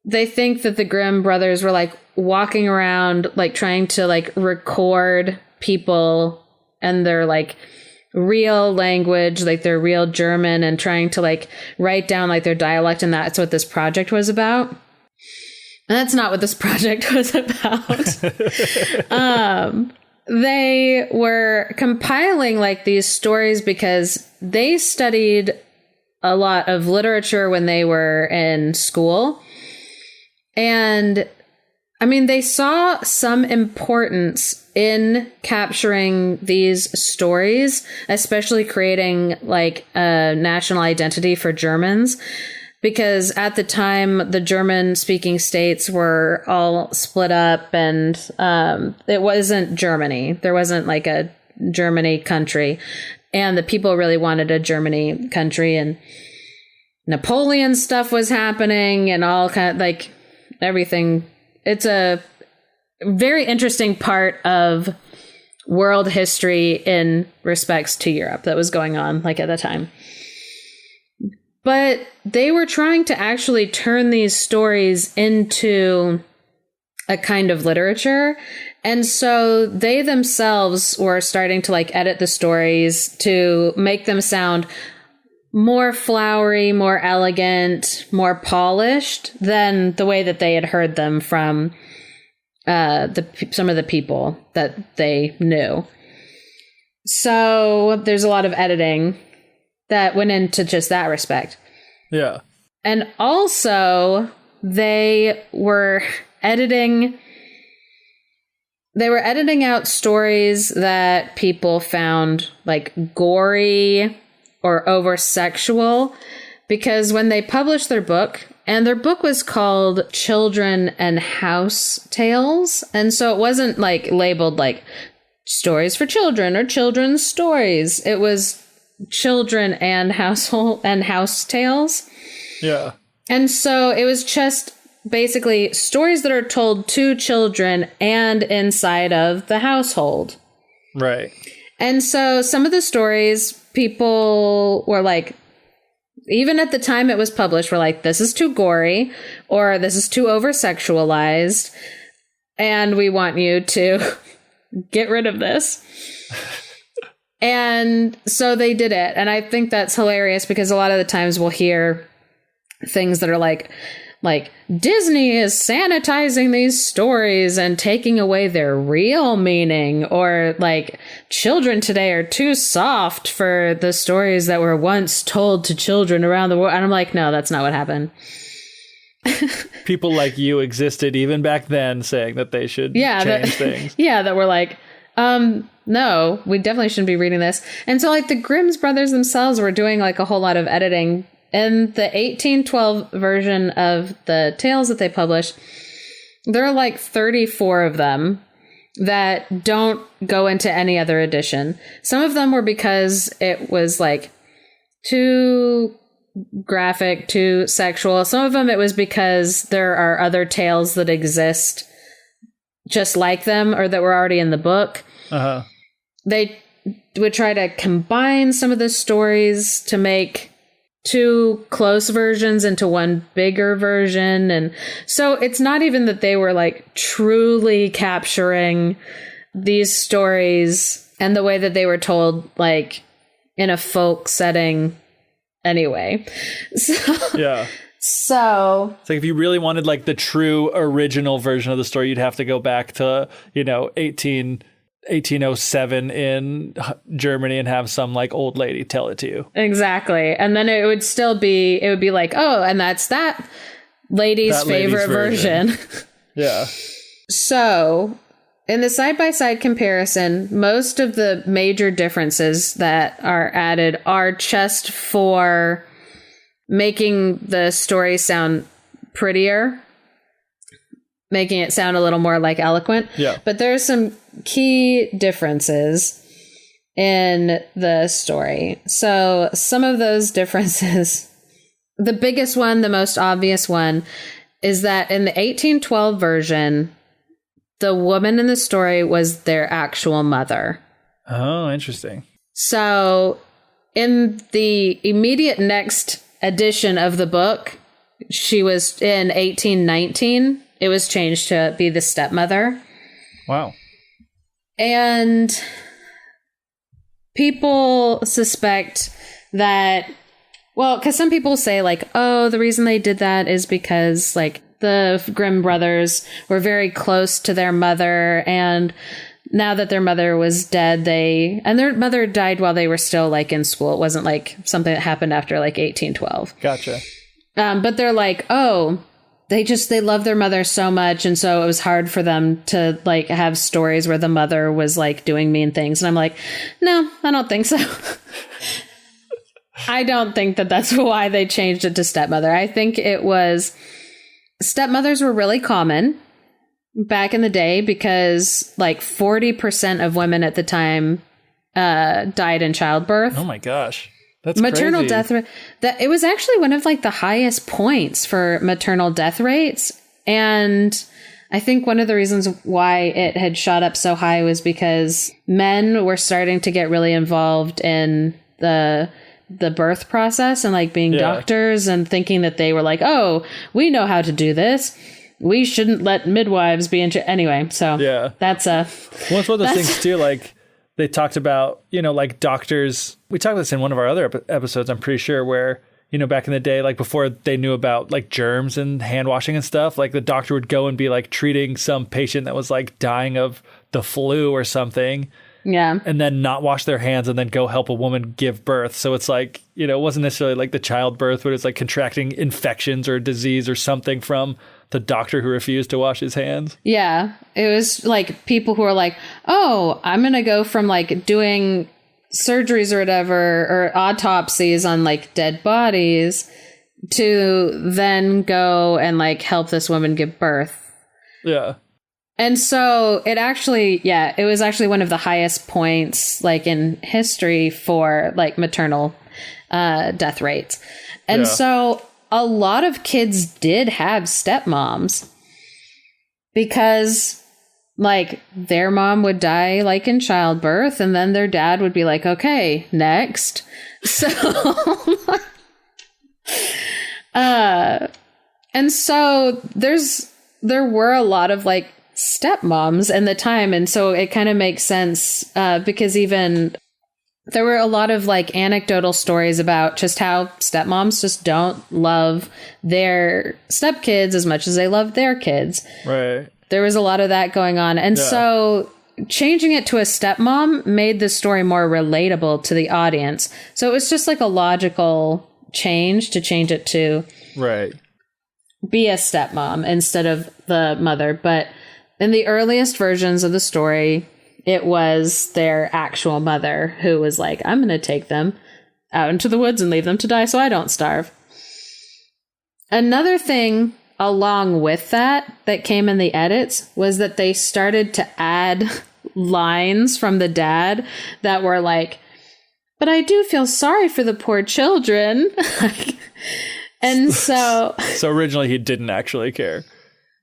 they think that the Grimm brothers were like walking around, like trying to like record people and their like real language, like their real German, and trying to like write down like their dialect. And that's what this project was about. And that's not what this project was about. They were compiling like these stories because they studied a lot of literature when they were in school. And I mean, they saw some importance in capturing these stories, especially creating like a national identity for Germans, because at the time the German speaking states were all split up, and it wasn't Germany. There wasn't like a Germany country, and the people really wanted a Germany country, and Napoleon stuff was happening and all kind of like everything. It's a very interesting part of world history in respects to Europe that was going on like at the time. But they were trying to actually turn these stories into a kind of literature. And so they themselves were starting to like edit the stories to make them sound more flowery, more elegant, more polished than the way that they had heard them from some of the people that they knew. So there's a lot of editing that went into just that respect. Yeah. And also they were editing they were editing out stories that people found like gory or over sexual, because when they published their book, and their book was called Children and House Tales, and so it wasn't like labeled like stories for children or children's stories. It was children and household and house tales. Yeah. And so it was just basically stories that are told to children and inside of the household. Right. And so some of the stories, people were like, even at the time it was published, were like, this is too gory, or this is too over sexualized, and we want you to get rid of this. And so they did it. And I think that's hilarious, because a lot of the times we'll hear things that are like Disney is sanitizing these stories and taking away their real meaning, or like children today are too soft for the stories that were once told to children around the world. And I'm like, no, that's not what happened. People like you existed even back then saying that they should change things. Yeah, that were like, no, we definitely shouldn't be reading this. And so like the Grimm's brothers themselves were doing like a whole lot of editing. In the 1812 version of the tales that they published, there are like 34 of them that don't go into any other edition. Some of them were because it was like too graphic, too sexual. Some of them it was because there are other tales that exist just like them, or that were already in the book. Uh-huh. They would try to combine some of the stories to make two close versions into one bigger version. And so it's not even that they were like truly capturing these stories and the way that they were told, like in a folk setting anyway. Yeah. So it's like, if you really wanted like the true original version of the story, you'd have to go back to, 1807 in Germany and have some like old lady tell it to you. Exactly. And then it would be like, oh, and that's that lady's favorite version. Yeah. So in the side-by-side comparison, most of the major differences that are added are just for making the story sound prettier, making it sound a little more like eloquent. Yeah. But there's some key differences in the story. So some of those differences, the biggest one, the most obvious one, is that in the 1812 version, the woman in the story was their actual mother. Oh, interesting. So in the immediate next edition of the book, she was in 1819. It was changed to be the stepmother. Wow. And people suspect that, well, because some people say like, oh, the reason they did that is because like the Grimm brothers were very close to their mother, and now that their mother was dead, and their mother died while they were still like in school. It wasn't like something that happened after like 1812. Gotcha. But they're like, oh, they love their mother so much, and so it was hard for them to like have stories where the mother was like doing mean things. And I'm like, no, I don't think so. I don't think that that's why they changed it to stepmother. I think it was stepmothers were really common back in the day, because like 40% of women at the time died in childbirth. Oh my gosh. That's maternal crazy. death rate. That it was actually one of like the highest points for maternal death rates. And I think one of the reasons why it had shot up so high was because men were starting to get really involved in the birth process and like being doctors, and thinking that they were like, oh, we know how to do this. We shouldn't let midwives be anyway. So that's well, it's one of those things too, like they talked about, like doctors, we talked about this in one of our other episodes, I'm pretty sure, where, back in the day, like before they knew about like germs and hand washing and stuff, like the doctor would go and be like treating some patient that was like dying of the flu or something. Yeah. and then not wash their hands and then go help a woman give birth. So it's like, you know, it wasn't necessarily like the childbirth, but it's like contracting infections or disease or something from the doctor who refused to wash his hands. Yeah. It was like people who are like, oh, I'm going to go from like doing surgeries or whatever, or autopsies on like dead bodies, to then go and like help this woman give birth. Yeah. And so it actually, it was actually one of the highest points like in history for like maternal death rates. And so a lot of kids did have stepmoms because like their mom would die like in childbirth, and then their dad would be like, okay, next. So and so there were a lot of like stepmoms in the time, and so it kind of makes sense because even there were a lot of like anecdotal stories about just how stepmoms just don't love their stepkids as much as they love their kids. Right. There was a lot of that going on, and so changing it to a stepmom made the story more relatable to the audience. So it was just like a logical change to change it to be a stepmom instead of the mother. But in the earliest versions of the story, it was their actual mother who was like, I'm going to take them out into the woods and leave them to die so I don't starve. Another thing along with that came in the edits was that they started to add lines from the dad that were like, but I do feel sorry for the poor children. And so originally he didn't actually care.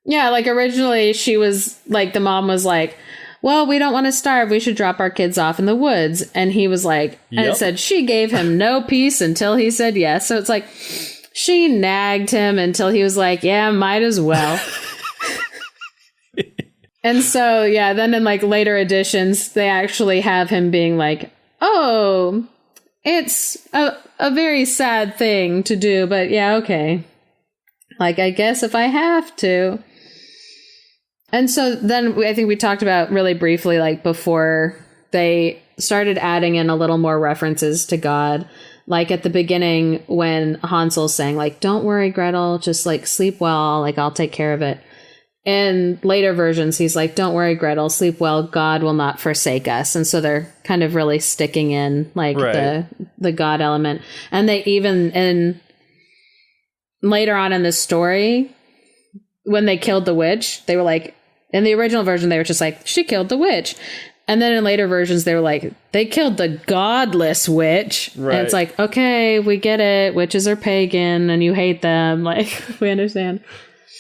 Yeah, like originally she was like, the mom was like, well, we don't want to starve. We should drop our kids off in the woods. And he was like, and it said she gave him no peace until he said yes. So it's like she nagged him until he was like, yeah, might as well. And so, then in like later editions, they actually have him being like, oh, it's a very sad thing to do, but yeah, okay. Like, I guess if I have to. And so then I think we talked about really briefly, like before they started adding in a little more references to God, like at the beginning when Hansel's saying like, don't worry, Gretel, just like sleep well, like I'll take care of it. In later versions, he's like, don't worry, Gretel, sleep well, God will not forsake us. And so they're kind of really sticking in like the God element. And they even later on in the story, when they killed the witch, they were like, in the original version, they were just like, she killed the witch. And then in later versions, they were like, they killed the godless witch. Right. And it's like, okay, we get it. Witches are pagan and you hate them. Like, we understand.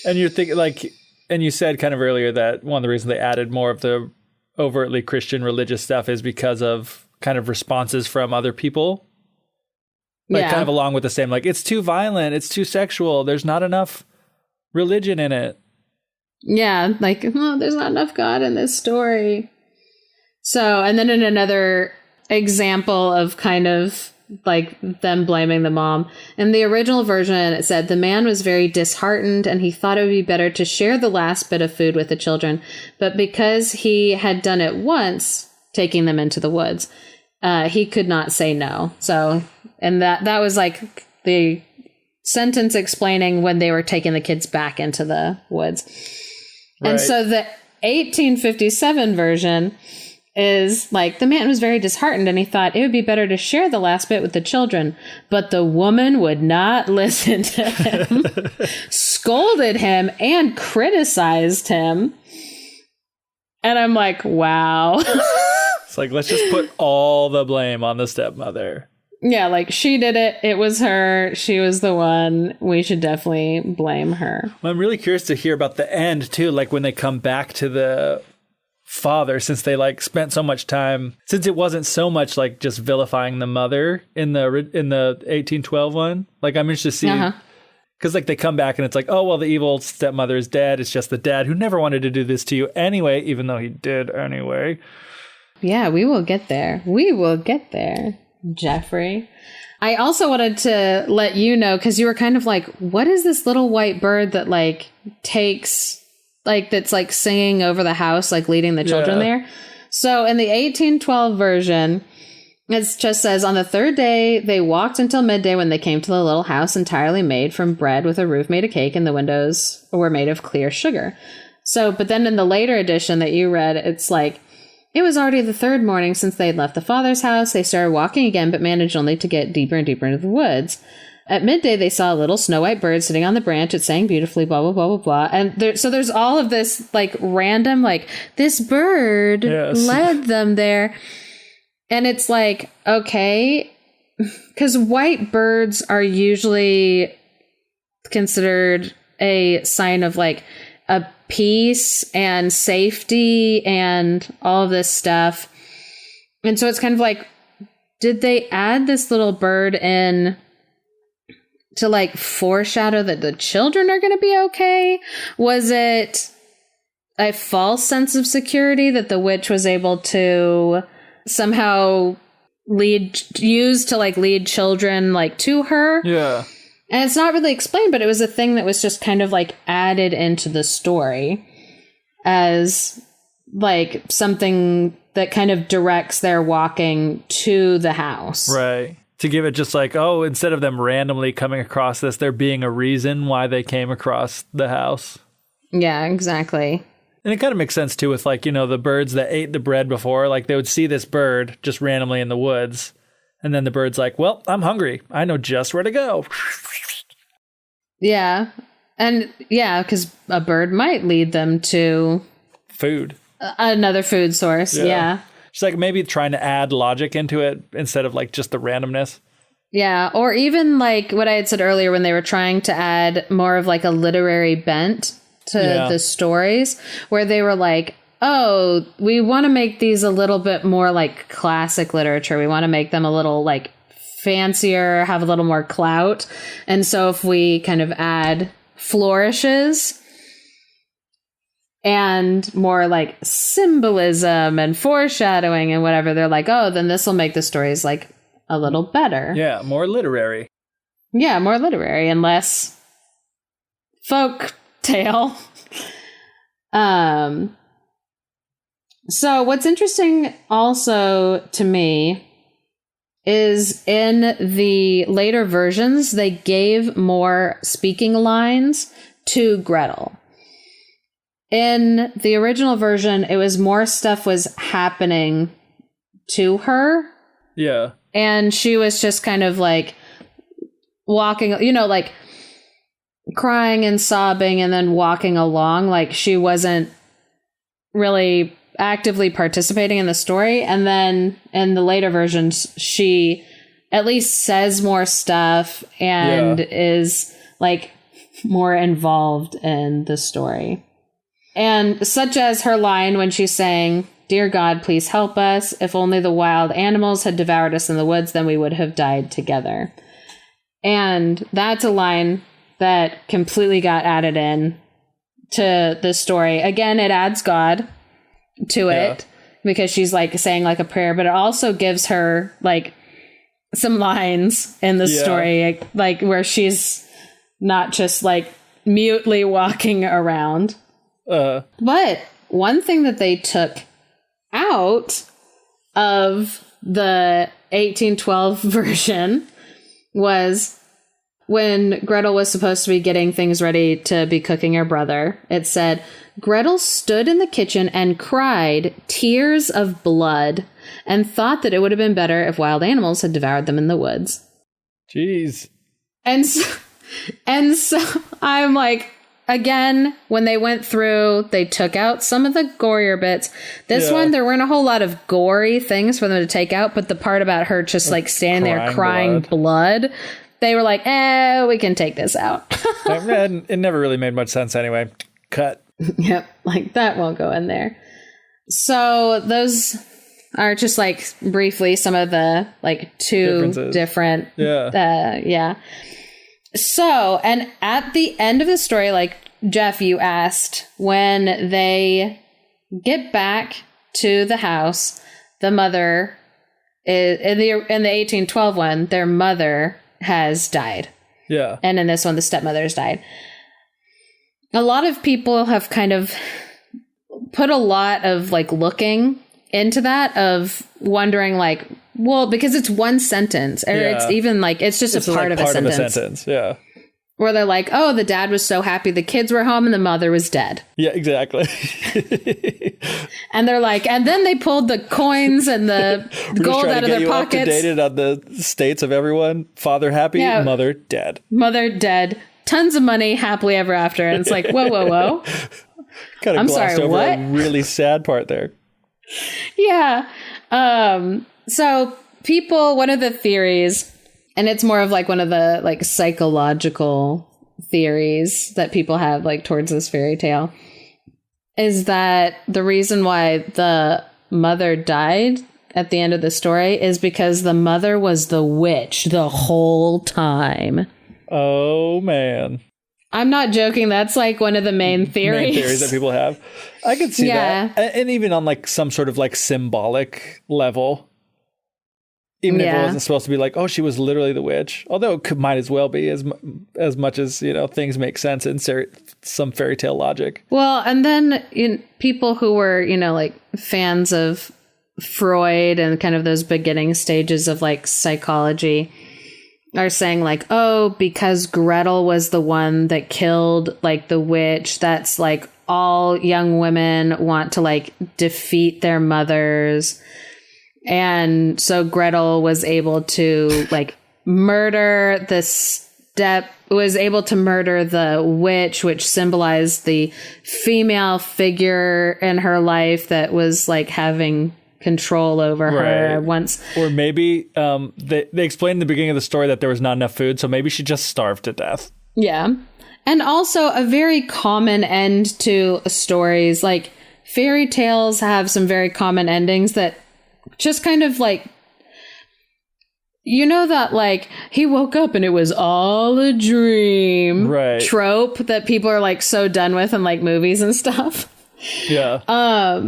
And you're thinking like, and you said kind of earlier that one of the reasons they added more of the overtly Christian religious stuff is because of kind of responses from other people. Like kind of along with the same, like, it's too violent, it's too sexual, there's not enough religion in it. Yeah, like, oh, there's not enough God in this story. So, and then in another example of kind of like them blaming the mom, in the original version, it said the man was very disheartened and he thought it would be better to share the last bit of food with the children. But because he had done it once, taking them into the woods, he could not say no. So, and that was like the sentence explaining when they were taking the kids back into the woods. Right. And so the 1857 version is like, the man was very disheartened and he thought it would be better to share the last bit with the children. But the woman would not listen to him, scolded him, and criticized him. And I'm like, wow. It's like, let's just put all the blame on the stepmother. Yeah, like she did it. It was her. She was the one. We should definitely blame her. Well, I'm really curious to hear about the end too. Like when they come back to the father, since they like spent so much time, since it wasn't so much like just vilifying the mother in the 1812 one. Like I'm interested to see because like they come back and it's like, oh well, the evil stepmother is dead. It's just the dad who never wanted to do this to you anyway, even though he did anyway. Yeah, we will get there. We will get there. Jeffrey. I also wanted to let you know, because you were kind of like, what is this little white bird that like takes, like that's like singing over the house, like leading the children there? So in the 1812 version, it just says, on the third day, they walked until midday when they came to the little house entirely made from bread with a roof made of cake, and the windows were made of clear sugar. So, but then in the later edition that you read, it's like, it was already the third morning since they had left the father's house. They started walking again, but managed only to get deeper and deeper into the woods. At midday, they saw a little snow-white bird sitting on the branch. It sang beautifully, blah, blah, blah, blah, blah. And so there's all of this, like, random, like, this bird led them there. And it's like, okay, because white birds are usually considered a sign of, like, a peace and safety and all of this stuff. And so it's kind of like, did they add this little bird in to, like, foreshadow that the children are going to be okay? Was it a false sense of security that the witch was able to somehow use to, like, lead children, like, to her? Yeah. And it's not really explained, but it was a thing that was just kind of, like, added into the story as, like, something that kind of directs their walking to the house. Right. To give it just like, oh, instead of them randomly coming across this, there being a reason why they came across the house. Yeah, exactly. And it kind of makes sense, too, with, like, you know, the birds that ate the bread before. Like, they would see this bird just randomly in the woods. And then the bird's like, well, I'm hungry. I know just where to go. Yeah. And, yeah, because a bird might lead them to food. Another food source. Yeah. Just, like, maybe trying to add logic into it instead of, like, just the randomness. Yeah. Or even, like, what I had said earlier when they were trying to add more of, like, a literary bent to the stories, where they were like, oh, we want to make these a little bit more like classic literature. We want to make them a little, like, fancier, have a little more clout. And so if we kind of add flourishes and more, like, symbolism and foreshadowing and whatever, they're like, oh, then this will make the stories, like, a little better. Yeah, more literary. Yeah, more literary and less folk tale. So what's interesting also to me is in the later versions, they gave more speaking lines to Gretel. In the original version, it was more stuff was happening to her. Yeah. And she was just kind of like walking, you know, like crying and sobbing and then walking along. Like she wasn't really actively participating in the story. And then in the later versions, she at least says more stuff and is like more involved in the story. And such as her line when she's saying, "Dear God, please help us. If only the wild animals had devoured us in the woods, then we would have died together." And that's a line that completely got added in to the story. Again, it adds God to it because she's like saying like a prayer, but it also gives her like some lines in the story, like where she's not just like mutely walking around. But one thing that they took out of the 1812 version was when Gretel was supposed to be getting things ready to be cooking her brother. It said, "Gretel stood in the kitchen and cried tears of blood and thought that it would have been better if wild animals had devoured them in the woods." Jeez. And so I'm like, again, when they went through, they took out some of the gorier bits. This one, there weren't a whole lot of gory things for them to take out, but the part about her just like standing there crying blood, they were like, we can take this out. It never really made much sense anyway. Cut. Yep, like that won't go in there. So those are just like briefly some of the like two different. So, and at the end of the story, like Geoff, you asked, when they get back to the house, the mother is in the 1812 one, their mother has died. Yeah. And in this one, the stepmother's died. A lot of people have kind of put a lot of like looking into that of wondering like, well, because it's one sentence, or it's even like it's just a part of a sentence. Yeah. Where they're like, oh, the dad was so happy the kids were home and the mother was dead. Yeah, exactly. And they're like, and then they pulled the coins and the gold out of their pockets. Updated on the states of everyone. Father happy, mother dead. Mother dead. Tons of money, happily ever after. And it's like, whoa, whoa, whoa. Kind of glossed over a really sad part there. Yeah. So people, one of the theories, and it's more of like one of the like psychological theories that people have like towards this fairy tale, is that the reason why the mother died at the end of the story is because the mother was the witch the whole time. Oh, man. I'm not joking. That's like one of the main theories that people have. I can see that. And even on like some sort of like symbolic level. Even if it wasn't supposed to be like, oh, she was literally the witch. Although it might as well be as much as, you know, things make sense in some fairy tale logic. Well, and then people who were, you know, like fans of Freud and kind of those beginning stages of like psychology are saying like, oh, because Gretel was the one that killed like the witch, that's like all young women want to like defeat their mothers. And so Gretel was able to like murder was able to murder the witch, which symbolized the female figure in her life that was like having control over her once. Or maybe they explained in the beginning of the story that there was not enough food, so maybe she just starved to death. Yeah. And also a very common end to stories. Like fairy tales have some very common endings that just kind of like, you know, that like he woke up and it was all a dream trope that people are like so done with in like movies and stuff. Yeah.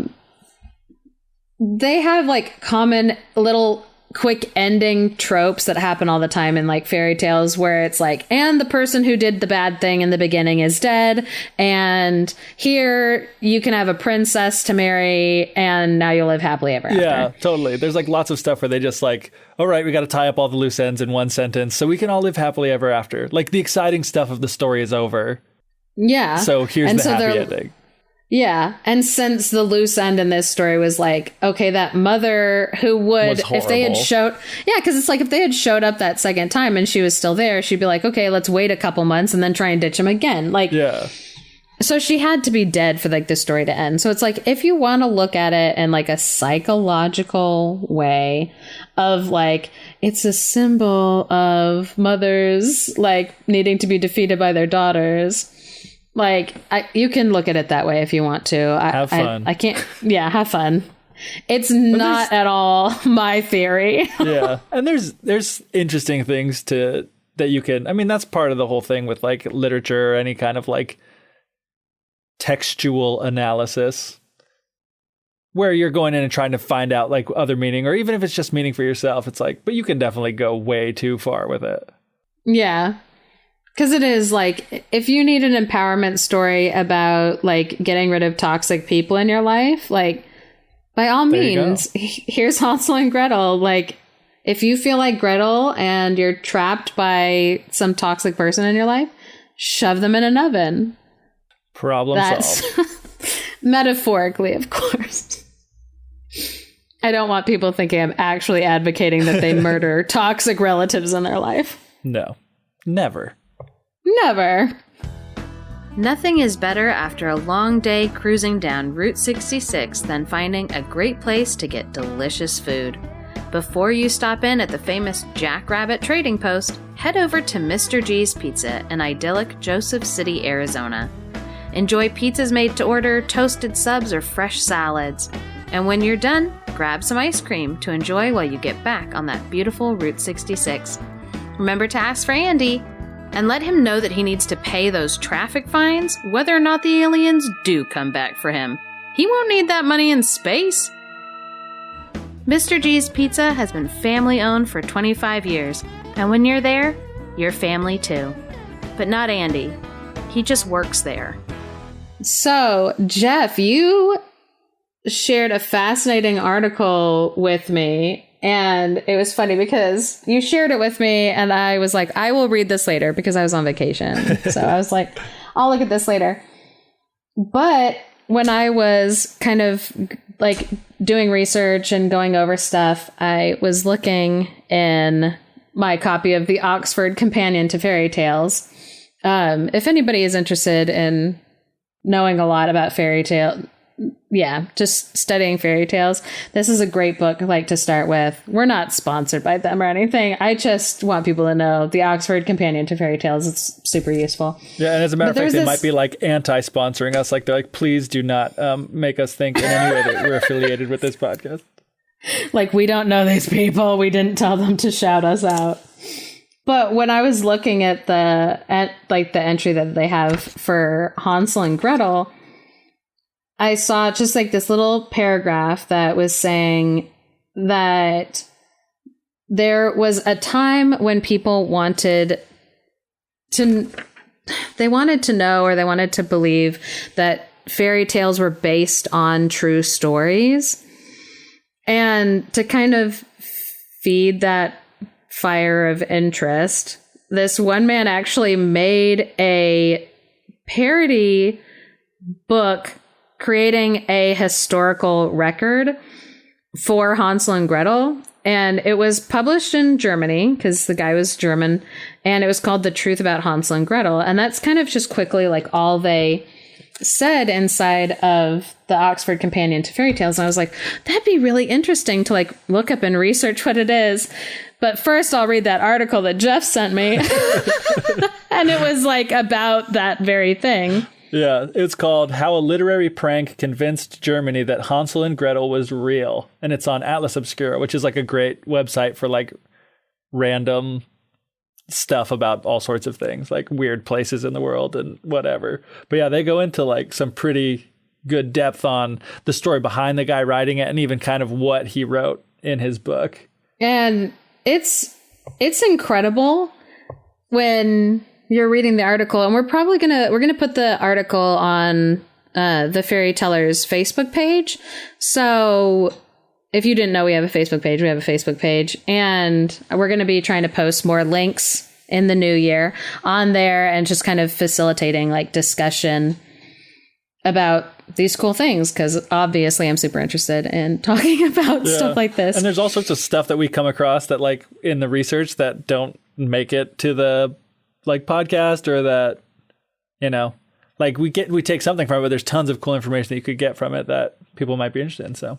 They have like common little quick ending tropes that happen all the time in like fairy tales, where it's like, and the person who did the bad thing in the beginning is dead, and here you can have a princess to marry and now you'll live happily ever after. Yeah, totally. There's like lots of stuff where they just like, all right, we got to tie up all the loose ends in one sentence so we can all live happily ever after. Like the exciting stuff of the story is over. Yeah. So here's the happy ending. Yeah. And since the loose end in this story was like, okay, that mother who would, if they had showed, because it's like if they had showed up that second time and she was still there, she'd be like, okay, let's wait a couple months and then try and ditch him again. Like, yeah. So she had to be dead for like the story to end. So it's like, if you want to look at it in like a psychological way of like, it's a symbol of mothers like needing to be defeated by their daughters. Like, you can look at it that way if you want to. Have fun. I can't. Yeah, have fun. It's not at all my theory. Yeah, and there's interesting things that you can. I mean, that's part of the whole thing with like literature or any kind of like textual analysis, where you're going in and trying to find out like other meaning, or even if it's just meaning for yourself. It's like, but you can definitely go way too far with it. Yeah. Because it is like, if you need an empowerment story about like getting rid of toxic people in your life, like by all means, here's Hansel and Gretel. Like if you feel like Gretel and you're trapped by some toxic person in your life, shove them in an oven. Problem solved. Metaphorically, of course. I don't want people thinking I'm actually advocating that they murder toxic relatives in their life. No, never. Never. Nothing is better after a long day cruising down Route 66 than finding a great place to get delicious food. Before you stop in at the famous Jackrabbit Trading Post, head over to Mr. G's Pizza in idyllic Joseph City, Arizona. Enjoy pizzas made to order, toasted subs, or fresh salads. And when you're done, grab some ice cream to enjoy while you get back on that beautiful Route 66. Remember to ask for Andy, and let him know that he needs to pay those traffic fines whether or not the aliens do come back for him. He won't need that money in space. Mr. G's Pizza has been family-owned for 25 years, and when you're there, you're family too. But not Andy. He just works there. So, Geoff, you shared a fascinating article with me. And it was funny because you shared it with me and I was like, I will read this later because I was on vacation. So I was like, I'll look at this later. But when I was kind of like doing research and going over stuff, I was looking in my copy of the Oxford Companion to Fairy Tales. If anybody is interested in knowing a lot about fairy tale, just studying fairy tales, this is a great book like to start with. We're not sponsored by them or anything. I just want people to know the Oxford Companion to Fairy Tales. It's super useful. Yeah, and as a matter of fact, they might be like anti-sponsoring us. Like they're like, please do not make us think in any way that we're affiliated with this podcast. Like, we don't know these people. We didn't tell them to shout us out. But when I was looking at the entry that they have for Hansel and Gretel, I saw just like this little paragraph that was saying that there was a time when people wanted to know, or they wanted to believe that fairy tales were based on true stories. And to kind of feed that fire of interest, this one man actually made a parody book creating a historical record for Hansel and Gretel. And it was published in Germany because the guy was German. And it was called The Truth About Hansel and Gretel. And that's kind of just quickly like all they said inside of the Oxford Companion to Fairy Tales. And I was like, that'd be really interesting to like look up and research what it is. But first I'll read that article that Geoff sent me. And it was like about that very thing. Yeah, it's called How a Literary Prank Convinced Germany That Hansel and Gretel Was Real. And it's on Atlas Obscura, which is like a great website for like random stuff about all sorts of things, like weird places in the world and whatever. But yeah, they go into like some pretty good depth on the story behind the guy writing it and even kind of what he wrote in his book. And it's incredible when you're reading the article, and we're gonna put the article on the Fairy Tellers Facebook page. So if you didn't know, we have a Facebook page, and we're going to be trying to post more links in the new year on there and just kind of facilitating like discussion about these cool things, because obviously I'm super interested in talking about stuff like this. And there's all sorts of stuff that we come across that like in the research that don't make it to the like podcast, or that, you know, like we take something from it, but there's tons of cool information that you could get from it that people might be interested in. So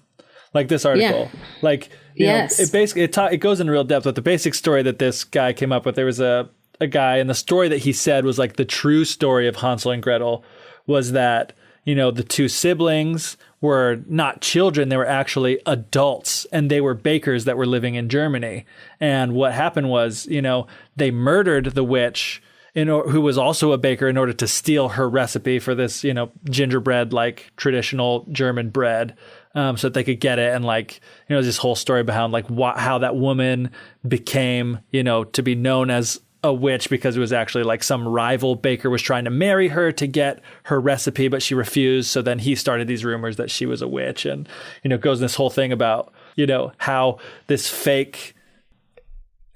like this article, like, you know, it basically, it goes into real depth with the basic story that this guy came up with. There was a guy, and the story that he said was like the true story of Hansel and Gretel was that, you know, the two siblings were not children, they were actually adults, and they were bakers that were living in Germany. And what happened was, you know, they murdered the witch who was also a baker in order to steal her recipe for this, you know, gingerbread, like traditional German bread, so that they could get it. And like, you know, this whole story behind like how that woman became, you know, to be known as a witch, because it was actually like some rival baker was trying to marry her to get her recipe, but she refused. So then he started these rumors that she was a witch, and, you know, goes in this whole thing about, you know, how this fake,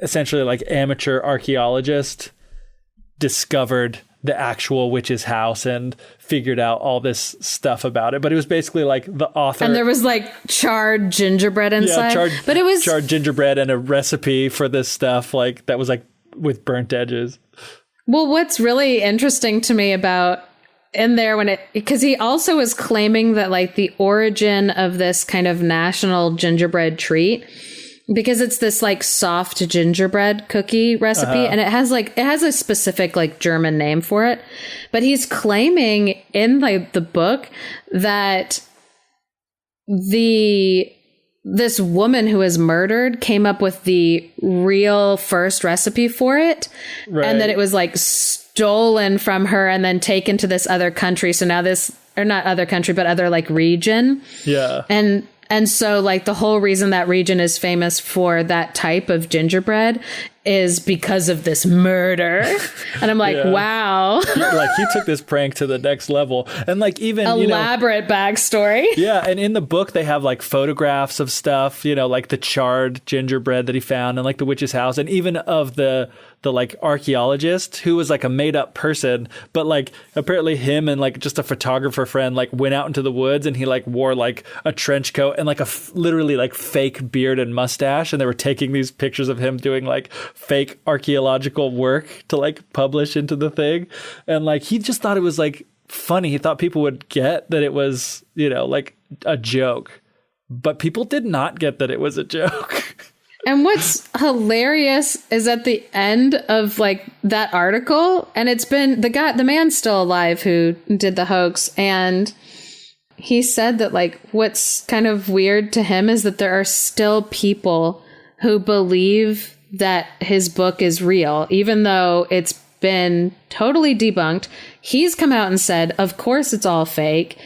essentially like amateur archaeologist discovered the actual witch's house and figured out all this stuff about it. But it was basically like the author. And there was like charred gingerbread inside. But it was charred gingerbread and a recipe for this stuff, like that was like with burnt edges. Well, what's really interesting to me about in there because he also was claiming that like the origin of this kind of national gingerbread treat, because it's this like soft gingerbread cookie recipe, and it has a specific like German name for it. But he's claiming in like the book that this woman who was murdered came up with the real first recipe for it, and that it was like stolen from her and then taken to this other country. So now not other country, but other like region. Yeah. And so like the whole reason that region is famous for that type of gingerbread is because of this murder. And I'm like, wow. Like he took this prank to the next level. And like even elaborate backstory. Yeah, and in the book they have like photographs of stuff, like the charred gingerbread that he found and like the witch's house, and even of the like archaeologist who was like a made up person, but like apparently him and like just a photographer friend like went out into the woods, and he like wore like a trench coat and like literally like fake beard and mustache, and they were taking these pictures of him doing like fake archaeological work to like publish into the thing. And like he just thought it was like funny. He thought people would get that it was, like a joke, but people did not get that it was a joke. And what's hilarious is at the end of like that article, and it's been the man's still alive who did the hoax, and he said that like what's kind of weird to him is that there are still people who believe that his book is real, even though it's been totally debunked. He's come out and said, of course it's all fake.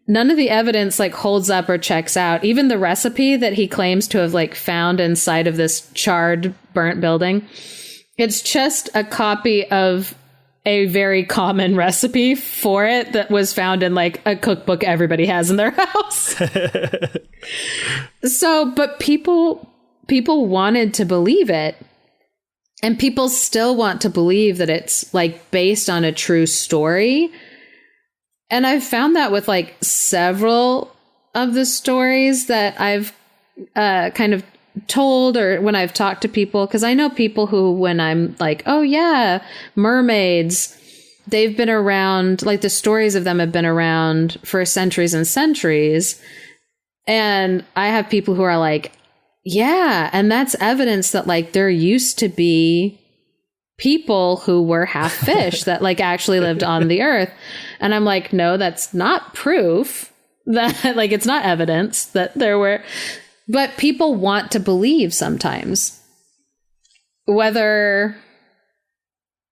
None of the evidence like holds up or checks out. Even the recipe that he claims to have like found inside of this charred, burnt building, it's just a copy of a very common recipe for it that was found in like a cookbook everybody has in their house. But people wanted to believe it, and people still want to believe that it's like based on a true story. And I've found that with like several of the stories that I've kind of told, or when I've talked to people, because I know people who, when I'm like, oh yeah, mermaids, they've been around, like the stories of them have been around for centuries and centuries. And I have people who are like, yeah, and that's evidence that like there used to be people who were half fish that like actually lived on the earth. And I'm like, no, that's not proof that like it's not evidence that there were, but people want to believe sometimes, whether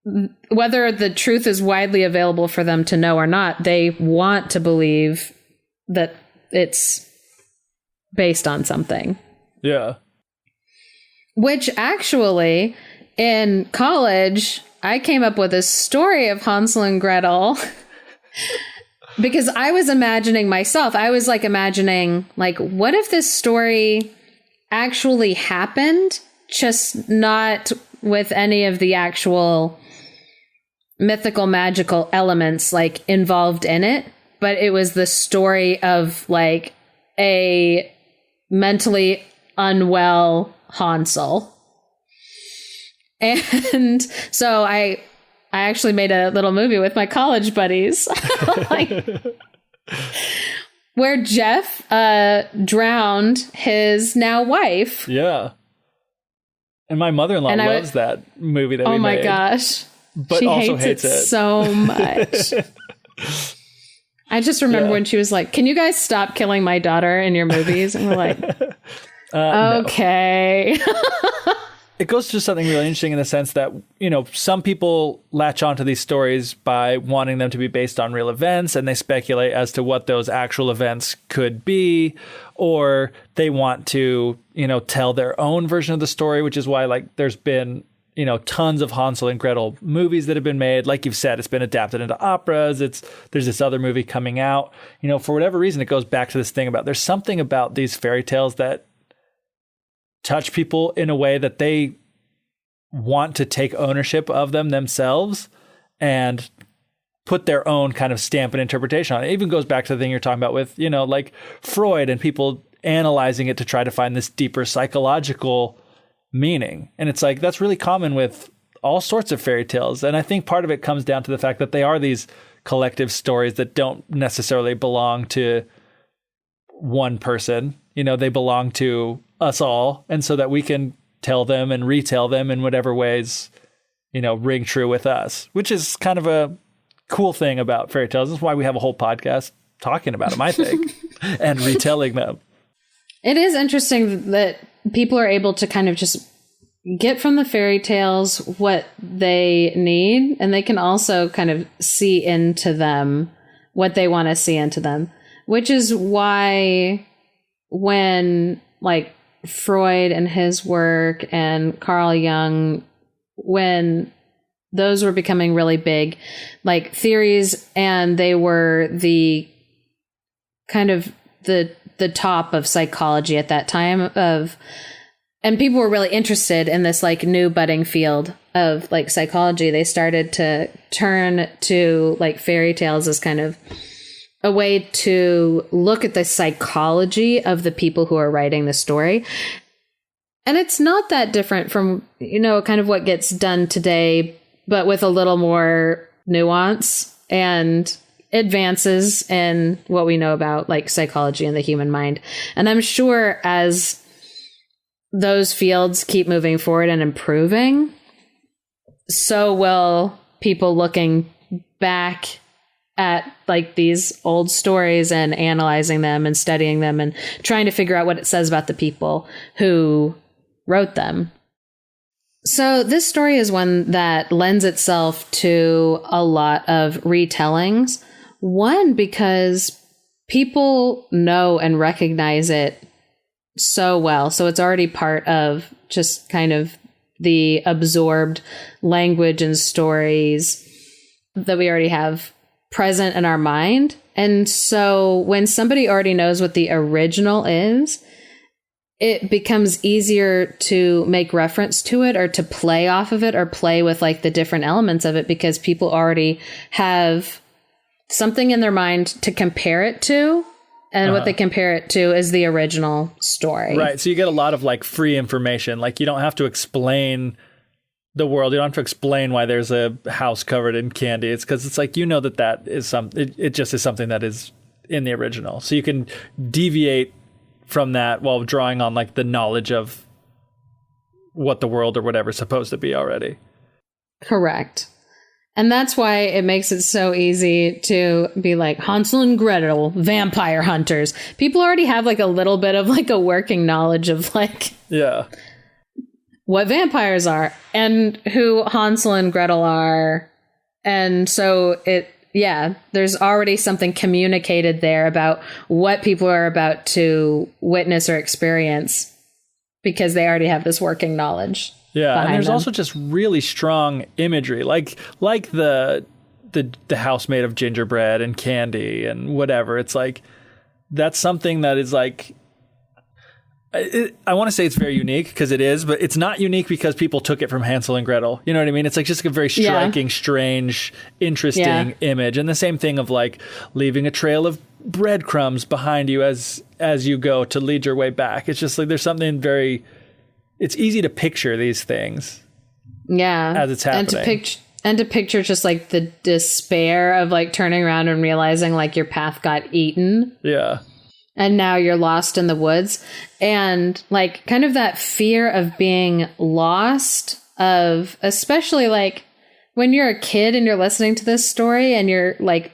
the truth is widely available for them to know or not, they want to believe that it's based on something. Yeah. Which actually, in college, I came up with a story of Hansel and Gretel because I was imagining myself. I was like imagining, like, what if this story actually happened, just not with any of the actual mythical, magical elements like involved in it, but it was the story of like a mentally unwell Hansel. And so I actually made a little movie with my college buddies, like, where Geoff drowned his now wife. Yeah. And my mother-in-law loves that movie that we made. Oh my gosh. But she also hates it so much. I just remember when she was like, can you guys stop killing my daughter in your movies? And we're like, okay. It goes to something really interesting in the sense that, some people latch onto these stories by wanting them to be based on real events, and they speculate as to what those actual events could be, or they want to, tell their own version of the story, which is why like there's been, tons of Hansel and Gretel movies that have been made. Like you've said, it's been adapted into operas. There's this other movie coming out. For whatever reason, it goes back to this thing about there's something about these fairy tales that touch people in a way that they want to take ownership of them themselves and put their own kind of stamp and interpretation on it. It even goes back to the thing you're talking about with, like Freud and people analyzing it to try to find this deeper psychological meaning. And it's like, that's really common with all sorts of fairy tales. And I think part of it comes down to the fact that they are these collective stories that don't necessarily belong to one person. They belong to us all. And so that we can tell them and retell them in whatever ways, ring true with us, which is kind of a cool thing about fairy tales. That's why we have a whole podcast talking about them, I think, and retelling them. It is interesting that people are able to kind of just get from the fairy tales what they need, and they can also kind of see into them what they want to see into them, which is why when like Freud and his work and Carl Jung, when those were becoming really big, like theories, and they were the kind of the top of psychology at that time and people were really interested in this like new budding field of like psychology. They started to turn to like fairy tales as kind of a way to look at the psychology of the people who are writing the story. And it's not that different from, kind of what gets done today, but with a little more nuance and advances in what we know about like psychology and the human mind. And I'm sure as those fields keep moving forward and improving, so will people looking back at like these old stories and analyzing them and studying them and trying to figure out what it says about the people who wrote them. So this story is one that lends itself to a lot of retellings. One, because people know and recognize it so well. So it's already part of just kind of the absorbed language and stories that we already have present in our mind. And so when somebody already knows what the original is, it becomes easier to make reference to it or to play off of it or play with like the different elements of it, because people already have something in their mind to compare it to. And what they compare it to is the original story. Right. So you get a lot of like free information. Like you don't have to explain the world. You don't have to explain why there's a house covered in candy. It's because it's like, that is it just is something that is in the original. So you can deviate from that while drawing on like the knowledge of what the world or whatever is supposed to be already. Correct. And that's why it makes it so easy to be like Hansel and Gretel, vampire hunters. People already have like a little bit of like a working knowledge of like what vampires are and who Hansel and Gretel are. And so there's already something communicated there about what people are about to witness or experience because they already have this working knowledge. Yeah, and there's also just really strong imagery, like the house made of gingerbread and candy and whatever. It's like that's something that is like I want to say it's very unique because it is, but it's not unique because people took it from Hansel and Gretel. You know what I mean? It's like just a very striking, strange, interesting image, and the same thing of like leaving a trail of breadcrumbs behind you as you go to lead your way back. It's just like there's something very. It's easy to picture these things. Yeah. As it's happening. And to picture just like the despair of like turning around and realizing like your path got eaten. Yeah. And now you're lost in the woods. And like kind of that fear of being lost, of especially like when you're a kid and you're listening to this story and you're like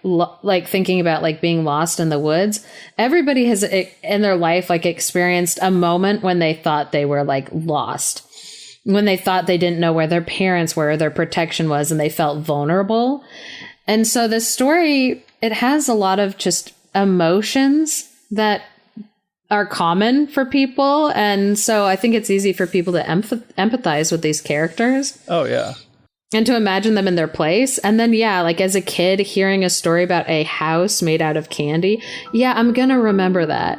thinking about like being lost in the woods, everybody has in their life like experienced a moment when they thought they were like lost, when they thought they didn't know where their parents were, their protection was, and they felt vulnerable. And so this story, it has a lot of just emotions that are common for people. And so I think it's easy for people to empathize with these characters. Oh, yeah. And to imagine them in their place. And then, like as a kid, hearing a story about a house made out of candy. Yeah, I'm going to remember that.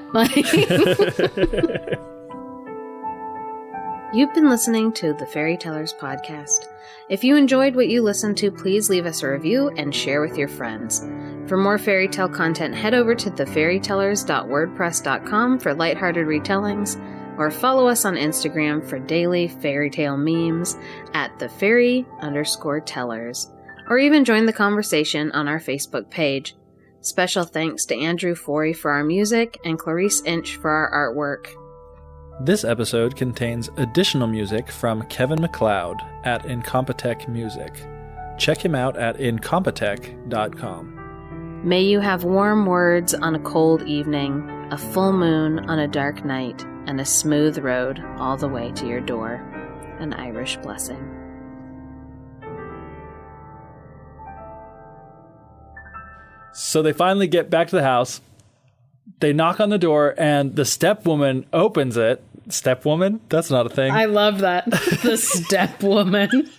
You've been listening to the Fairy Tellers podcast. If you enjoyed what you listened to, please leave us a review and share with your friends. For more fairy tale content, head over to thefairytellers.wordpress.com for lighthearted retellings, or follow us on Instagram for daily fairy tale memes at @thefairy_tellers, or even join the conversation on our Facebook page. Special thanks to Andrew Forey for our music and Clarice Inch for our artwork. This episode contains additional music from Kevin MacLeod at Incompetech Music. Check him out at incompetech.com. May you have warm words on a cold evening, a full moon on a dark night, and a smooth road all the way to your door. An Irish blessing. So they finally get back to the house. They knock on the door, and the stepwoman opens it Step woman? That's not a thing. I love that. The step woman.